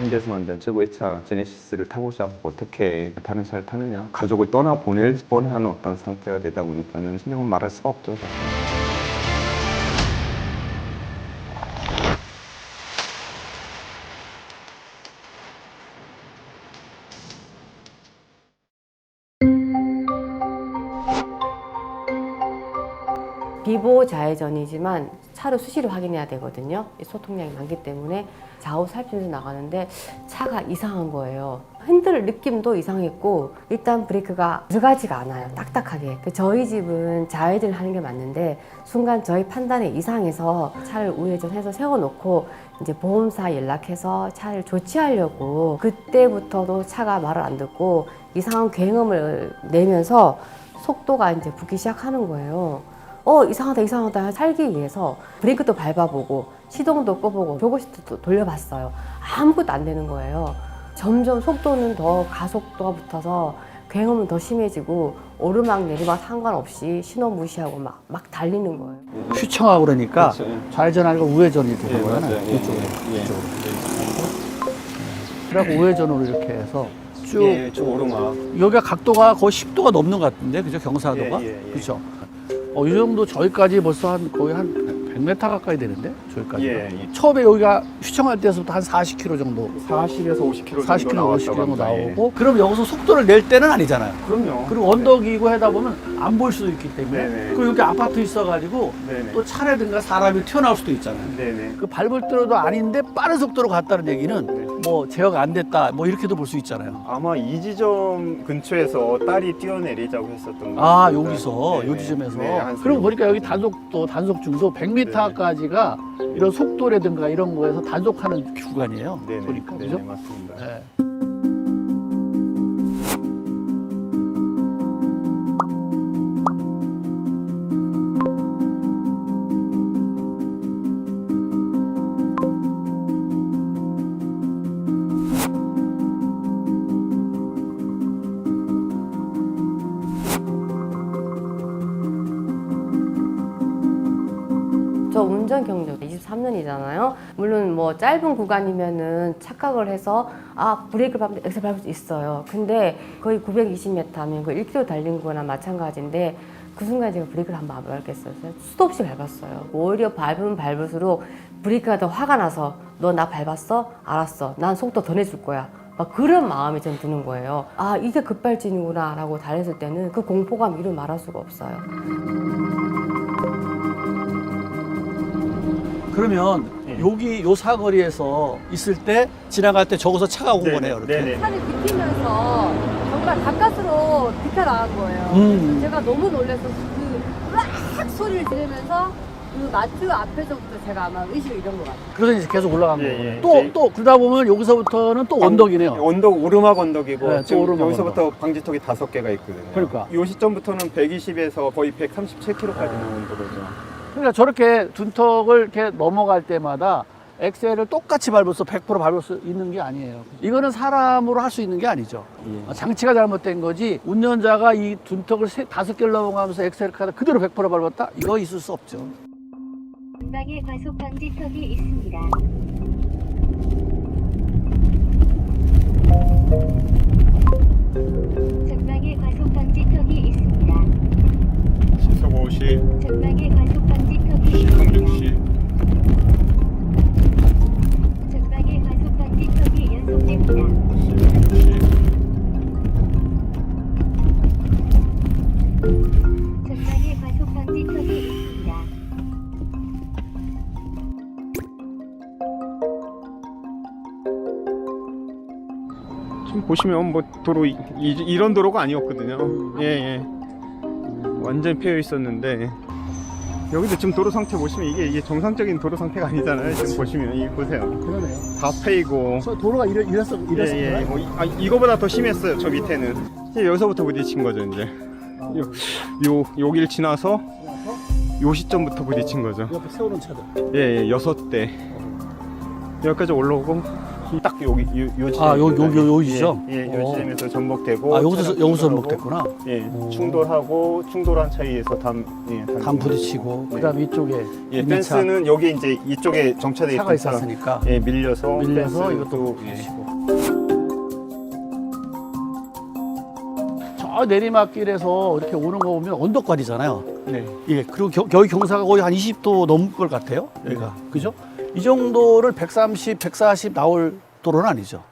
Speaker 10: 현대에서 만든 최고의 차 제네시스를 타고자 어떻게 다른 차를 타느냐, 가족을 떠나보낼 뻔한 어떤 상태가 되다 보니까는 신경을 말할 수가 없죠.
Speaker 9: 비보좌회전이지만 차를 수시로 확인해야 되거든요. 소통량이 많기 때문에 좌우 살피면서 나가는데 차가 이상한 거예요. 핸들 느낌도 이상했고 일단 브레이크가 들어가지가 않아요. 딱딱하게. 저희 집은 좌회전을 하는 게 맞는데 순간 저희 판단에 이상해서 차를 우회전해서 세워놓고 이제 보험사 연락해서 차를 조치하려고, 그때부터도 차가 말을 안 듣고 이상한 굉음을 내면서 속도가 이제 붙기 시작하는 거예요. 이상하다 이상하다 살기 위해서 브레이크도 밟아보고 시동도 꺼보고 조그시도 돌려봤어요. 아무것도 안 되는 거예요. 점점 속도는 더 가속도가 붙어서 굉음은 더 심해지고 오르막 내리막 상관없이 신호 무시하고 막 달리는 거예요.
Speaker 2: 휘청하고 그러니까
Speaker 10: 그렇죠.
Speaker 2: 좌회전 아니고 우회전이 되는 거잖아요.
Speaker 10: 맞아요.
Speaker 2: 이쪽으로.
Speaker 10: 예.
Speaker 2: 이쪽으로. 그래갖고 우회전으로 이렇게 해서 쭉
Speaker 10: 예, 쭉 오르막.
Speaker 2: 여기가 각도가 거의 10도가 넘는 것 같은데, 그죠? 경사도가? 그렇죠. 이 정도 저기까지 벌써 거의 한 100m 가까이 되는데, 저기까지.
Speaker 10: 예.
Speaker 2: 처음에 여기가 휘청할 때서부터 한 40km 정도,
Speaker 10: 40에서 50km
Speaker 2: 40km, 50km 정도
Speaker 10: 예.
Speaker 2: 나오고, 그럼 여기서 속도를 낼 때는 아니잖아요.
Speaker 10: 그럼요.
Speaker 2: 그리고 언덕이고 하다 보면 안 보일 수도 있기 때문에.
Speaker 10: 네네.
Speaker 2: 그리고 여기 아파트 있어가지고
Speaker 10: 네네.
Speaker 2: 또 차라든가 사람이 튀어나올 수도 있잖아요.
Speaker 10: 네네.
Speaker 2: 그 밟을 때도 아닌데 빠른 속도로 갔다는 얘기는 뭐 제어가 안 됐다, 뭐 이렇게도 볼 수 있잖아요.
Speaker 11: 아마 이 지점 근처에서 딸이 뛰어내리자고 했었던 거
Speaker 2: 아,
Speaker 11: 같습니다.
Speaker 2: 여기서,
Speaker 11: 네네.
Speaker 2: 요 지점에서.
Speaker 11: 네, 한
Speaker 2: 그리고 보니까 여기 단속중도 100m까지가 이런 속도라든가 이런 거에서 단속하는 구간이에요.
Speaker 11: 네네.
Speaker 2: 보니까,
Speaker 11: 네네,
Speaker 2: 그죠?
Speaker 11: 맞습니다.
Speaker 2: 네.
Speaker 9: 저 운전 경력 23년이잖아요. 물론 뭐 짧은 구간이면은 착각을 해서 브레이크 밟으면 엑셀 밟을 수 있어요. 근데 거의 920m 하면 그 1km 달린 거나 마찬가지인데 그 순간 제가 브레이크를 한번 안 밟겠어요. 수도 없이 밟았어요. 오히려 밟으면 밟을수록 브레이크가 더 화가 나서 너 나 밟았어? 알았어. 난 속도 더 내줄 거야. 막 그런 마음이 전 드는 거예요. 이게 급발진이구나 라고 달렸을 때는 그 공포감 이루 말할 수가 없어요.
Speaker 2: 그러면 여기 요 사거리에서 있을 때 지나갈 때 저기서 차가 온 거네요. 이렇게.
Speaker 11: 네네.
Speaker 9: 차를 비키면서 정말 가까스로 비켜나간 거예요. 제가 너무 놀라서 으악 소리를 지르면서 그 마트 앞에서부터 제가 아마 의식을 잃은 것 같아요.
Speaker 2: 그래서 이제 계속 올라간
Speaker 11: 예,
Speaker 2: 거예요.
Speaker 11: 예.
Speaker 2: 또 그러다 보면 여기서부터는 또 언덕이네요.
Speaker 11: 언덕 오르막 언덕이고
Speaker 2: 네, 또
Speaker 11: 지금
Speaker 2: 오르막
Speaker 11: 여기서부터 방지턱이 5개가 있거든요.
Speaker 2: 그러니까.
Speaker 11: 이 시점부터는 120에서 거의 137km까지 나오는 거죠.
Speaker 2: 그러니까 저렇게 둔턱을 이렇게 넘어갈 때마다 엑셀을 똑같이 밟아서 100% 밟을 수 있는 게 아니에요. 이거는 사람으로 할 수 있는 게 아니죠. 장치가 잘못된 거지 운전자가 이 둔턱을 5개를 넘어가면서 엑셀을 그대로 100% 밟았다? 이거 있을 수 없죠.
Speaker 12: 전방에 과속 방지턱이 있습니다. 전방에 과속 방지턱이 있습니다.
Speaker 11: 시속 50.
Speaker 12: 전방에 과속 방지턱이
Speaker 11: 시속
Speaker 12: 있습니다.
Speaker 11: 60.
Speaker 12: 전방에 과속 방지턱이 연속됩니다.
Speaker 11: 시속 60.
Speaker 12: 전방에 과속 방지턱이 있습니다.
Speaker 11: 지금 보시면 뭐 도로 이런 도로가 아니었거든요. 예. 완전 패여 있었는데 여기도 지금 도로 상태 보시면 이게 정상적인 도로 상태가 아니잖아요. 지금 보시면 이 보세요.
Speaker 2: 그러네요.
Speaker 11: 다 패이고.
Speaker 2: 도로가 이랬어.
Speaker 11: 예. 뭐 이거보다 더 심했어요. 저 밑에는. 이제 여기서부터 부딪힌 거죠. 이제 여길 지나서 요 시점부터 부딪힌 거죠.
Speaker 2: 옆에 세우는 차들.
Speaker 11: 예, 6대. 여기까지 올라오고 딱 여기 요 지점.
Speaker 2: 요 지점?
Speaker 11: 예, 요 지점에서 전복되고.
Speaker 2: 여기서 전복됐구나.
Speaker 11: 예, 충돌하고 충돌한 사이에서 담
Speaker 2: 부딪히고 그다음 이쪽에
Speaker 11: 예, 펜스는 여기 이제 이쪽에 정차돼
Speaker 2: 차가
Speaker 11: 있던
Speaker 2: 있었으니까
Speaker 11: 예, 밀려서
Speaker 2: 이것도
Speaker 11: 부딪히고.
Speaker 2: 저 내리막길에서 이렇게 오는 거 보면 언덕과리잖아요.
Speaker 11: 네.
Speaker 2: 예, 그리고 여기 경사가 거의 한 20도 넘을 것 같아요. 여기가 그죠? 이 정도를 130, 140 나올 도로는 아니죠.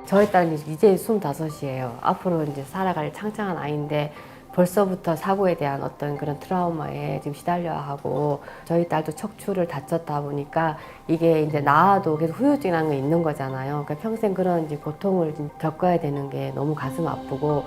Speaker 9: 저희 딸은 이제 25이에요. 앞으로 이제 살아갈 창창한 아이인데 벌써부터 사고에 대한 어떤 그런 트라우마에 지금 시달려야 하고 저희 딸도 척추를 다쳤다 보니까 이게 이제 나아도 계속 후유증이라는 게 있는 거잖아요. 그러니까 평생 그런 이제 고통을 좀 겪어야 되는 게 너무 가슴 아프고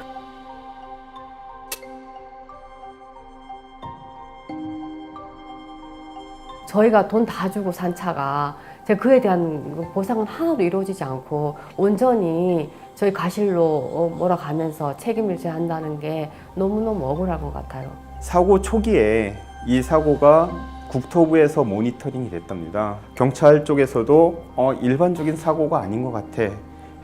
Speaker 9: 저희가 돈 다 주고 산 차가 제가 그에 대한 보상은 하나도 이루어지지 않고 온전히 저희 가실로 몰아가면서 책임을 져야 한다는 게 너무너무 억울한 것 같아요.
Speaker 11: 사고 초기에 이 사고가 국토부에서 모니터링이 됐답니다. 경찰 쪽에서도 일반적인 사고가 아닌 것 같아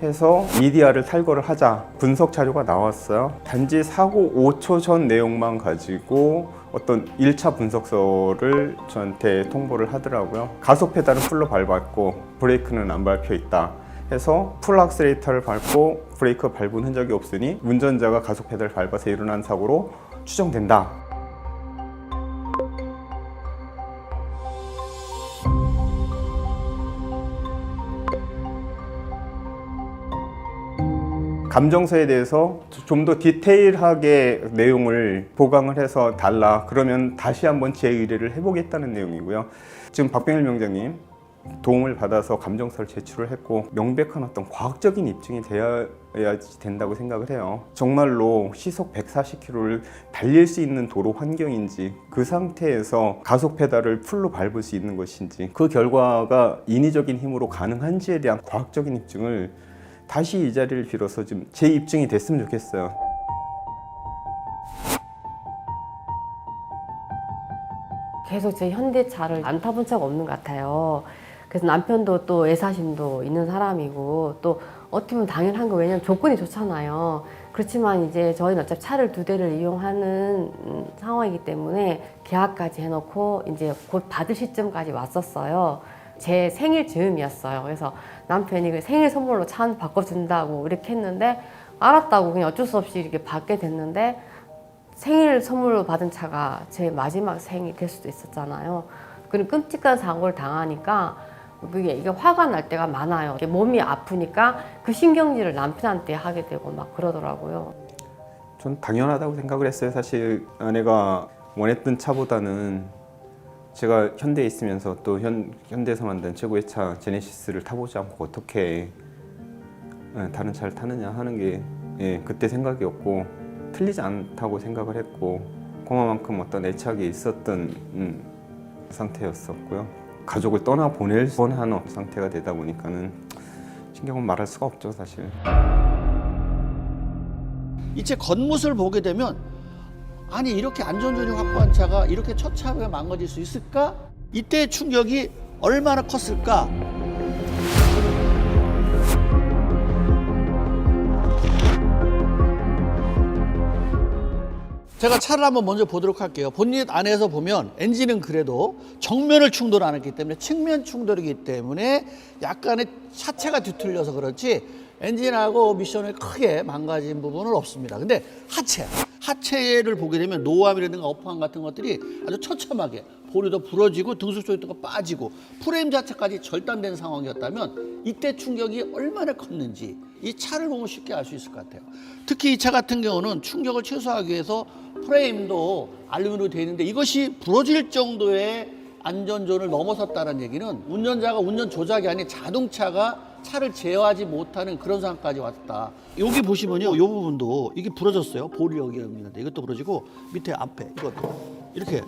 Speaker 11: 해서 미디어를 탈거를 하자 분석 자료가 나왔어요. 단지 사고 5초 전 내용만 가지고 어떤 1차 분석서를 저한테 통보를 하더라고요. 가속 페달은 풀로 밟았고 브레이크는 안 밟혀 있다 해서 풀 악셀레이터를 밟고 브레이크 밟은 흔적이 없으니 운전자가 가속 페달을 밟아서 일어난 사고로 추정된다. 감정서에 대해서 좀 더 디테일하게 내용을 보강을 해서 달라. 그러면 다시 한번 재의뢰를 해보겠다는 내용이고요. 지금 박병일 명장님 도움을 받아서 감정서를 제출을 했고 명백한 어떤 과학적인 입증이 되어야 된다고 생각을 해요. 정말로 시속 140km를 달릴 수 있는 도로 환경인지 그 상태에서 가속 페달을 풀로 밟을 수 있는 것인지 그 결과가 인위적인 힘으로 가능한지에 대한 과학적인 입증을 다시 이 자리를 빌어서 좀 재입증이 됐으면 좋겠어요.
Speaker 9: 계속 제 현대차를 안 타본 적 없는 것 같아요. 그래서 남편도 또 애사심도 있는 사람이고 또 어떻게 보면 당연한 거 왜냐면 조건이 좋잖아요. 그렇지만 이제 저희는 어차피 차를 2대를 이용하는 상황이기 때문에 계약까지 해놓고 이제 곧 받을 시점까지 왔었어요. 제 생일 즈음이었어요. 그래서 남편이 그 생일 선물로 차 한 바꿔준다고 이렇게 했는데 알았다고 그냥 어쩔 수 없이 이렇게 받게 됐는데 생일 선물로 받은 차가 제 마지막 생이 될 수도 있었잖아요. 그런 끔찍한 사고를 당하니까 이게 화가 날 때가 많아요. 이게 몸이 아프니까 그 신경질을 남편한테 하게 되고 막 그러더라고요.
Speaker 11: 전 당연하다고 생각을 했어요. 사실 아내가 원했던 차보다는 제가 현대에 있으면서 또 현대에서 만든 최고의 차 제네시스를 타보지 않고 어떻게 다른 차를 타느냐 하는 게 그때 생각이었고 틀리지 않다고 생각을 했고 그만큼 어떤 애착이 있었던 상태였었고요. 가족을 떠나보낼 뻔한 상태가 되다 보니까는 신경은 말할 수가 없죠, 사실.
Speaker 2: 이 차 겉모습을 보게 되면 아니 이렇게 안전조건이 확보한 차가 이렇게 처참하게 망가질 수 있을까? 이때의 충격이 얼마나 컸을까? 제가 차를 한번 먼저 보도록 할게요. 본닛 안에서 보면 엔진은 그래도 정면을 충돌 안 했기 때문에 측면 충돌이기 때문에 약간의 차체가 뒤틀려서 그렇지 엔진하고 미션을 크게 망가진 부분은 없습니다. 근데 하체를 보게 되면 노암이라든가 어퍼함 같은 것들이 아주 처참하게 보리도 부러지고 등속 조인트가 빠지고 프레임 자체까지 절단된 상황이었다면 이때 충격이 얼마나 컸는지 이 차를 보면 쉽게 알 수 있을 것 같아요. 특히 이 차 같은 경우는 충격을 최소화하기 위해서 프레임도 알루미늄으로 되어 있는데 이것이 부러질 정도의 안전존을 넘어섰다는 얘기는 운전자가 운전 조작이 아닌 자동차가 차를 제어하지 못하는 그런 상황까지 왔다. 여기 보시면요, 이 부분도 이게 부러졌어요. 볼이 여기 있는데 이것도 부러지고 밑에 앞에 이것도 이렇게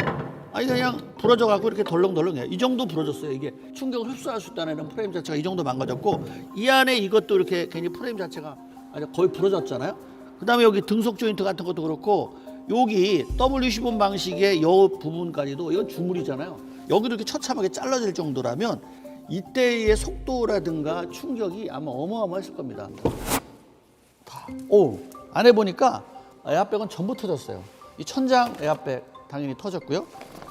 Speaker 2: 아니 그냥 부러져 갖고 이렇게 덜렁덜렁해요. 이 정도 부러졌어요. 이게 충격을 흡수할 수 있다는 프레임 자체가 이 정도 망가졌고 이 안에 이것도 이렇게 괜히 프레임 자체가 아주 거의 부러졌잖아요. 그다음에 여기 등속 조인트 같은 것도 그렇고 여기 W15 방식의 이 부분까지도 이건 주물이잖아요. 여기도 이렇게 처참하게 잘라질 정도라면 이때의 속도라든가 충격이 아마 어마어마했을 겁니다. 오, 안에 보니까 에어백은 전부 터졌어요. 이 천장 에어백 당연히 터졌고요.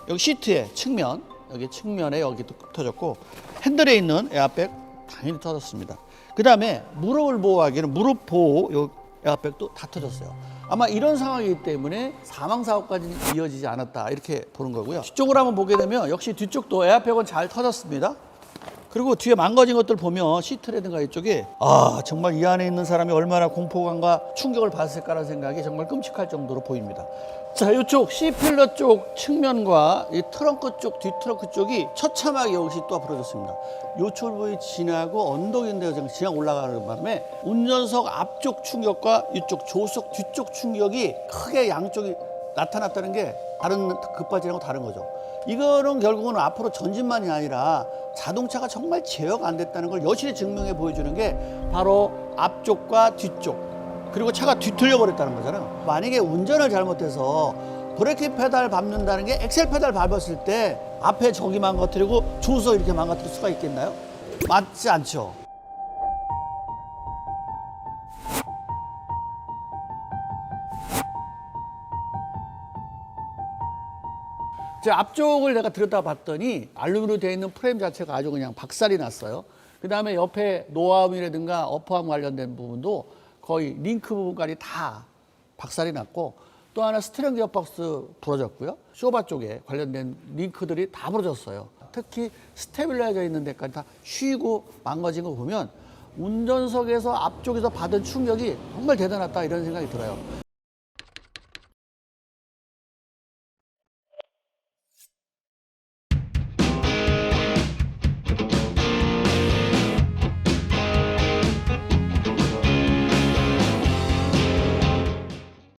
Speaker 2: 여기 시트의 측면, 여기 측면에 여기도 터졌고 핸들에 있는 에어백 당연히 터졌습니다. 그 다음에 무릎을 보호하기는 무릎 보호 요 에어백도 다 터졌어요. 아마 이런 상황이기 때문에 사망사고까지는 이어지지 않았다 이렇게 보는 거고요. 뒤쪽으로 한번 보게 되면 역시 뒤쪽도 에어백은 잘 터졌습니다. 그리고 뒤에 망가진 것들 보면 시트라든가 이쪽에 정말 이 안에 있는 사람이 얼마나 공포감과 충격을 받았을까라는 생각이 정말 끔찍할 정도로 보입니다. 자, 이쪽 C필러 쪽 측면과 이 트렁크 쪽, 뒷트렁크 쪽이 처참하게 여기서 또 부러졌습니다. 요철 부위 지나고 언덕인데요, 지나 올라가는 바람에 운전석 앞쪽 충격과 이쪽 조수석 뒤쪽 충격이 크게 양쪽이 나타났다는 게 다른 급발진하고 다른 거죠. 이거는 결국은 앞으로 전진만이 아니라 자동차가 정말 제어가 안 됐다는 걸 여실히 증명해 보여주는 게 바로 앞쪽과 뒤쪽 그리고 차가 뒤틀려 버렸다는 거잖아요. 만약에 운전을 잘못해서 브레이크 페달 밟는다는 게 엑셀 페달 밟았을 때 앞에 저기 망가뜨리고 조수석 이렇게 망가뜨릴 수가 있겠나요? 맞지 않죠. 제 앞쪽을 내가 들여다봤더니 알루미늄으로 되어 있는 프레임 자체가 아주 그냥 박살이 났어요. 그 다음에 옆에 노암이라든가 어퍼함 관련된 부분도 거의 링크 부분까지 다 박살이 났고 또 하나 스티어링 기어박스 부러졌고요. 쇼바 쪽에 관련된 링크들이 다 부러졌어요. 특히 스테빌라이저 있는 데까지 다 휘고 망가진 거 보면 운전석에서 앞쪽에서 받은 충격이 정말 대단하다 이런 생각이 들어요.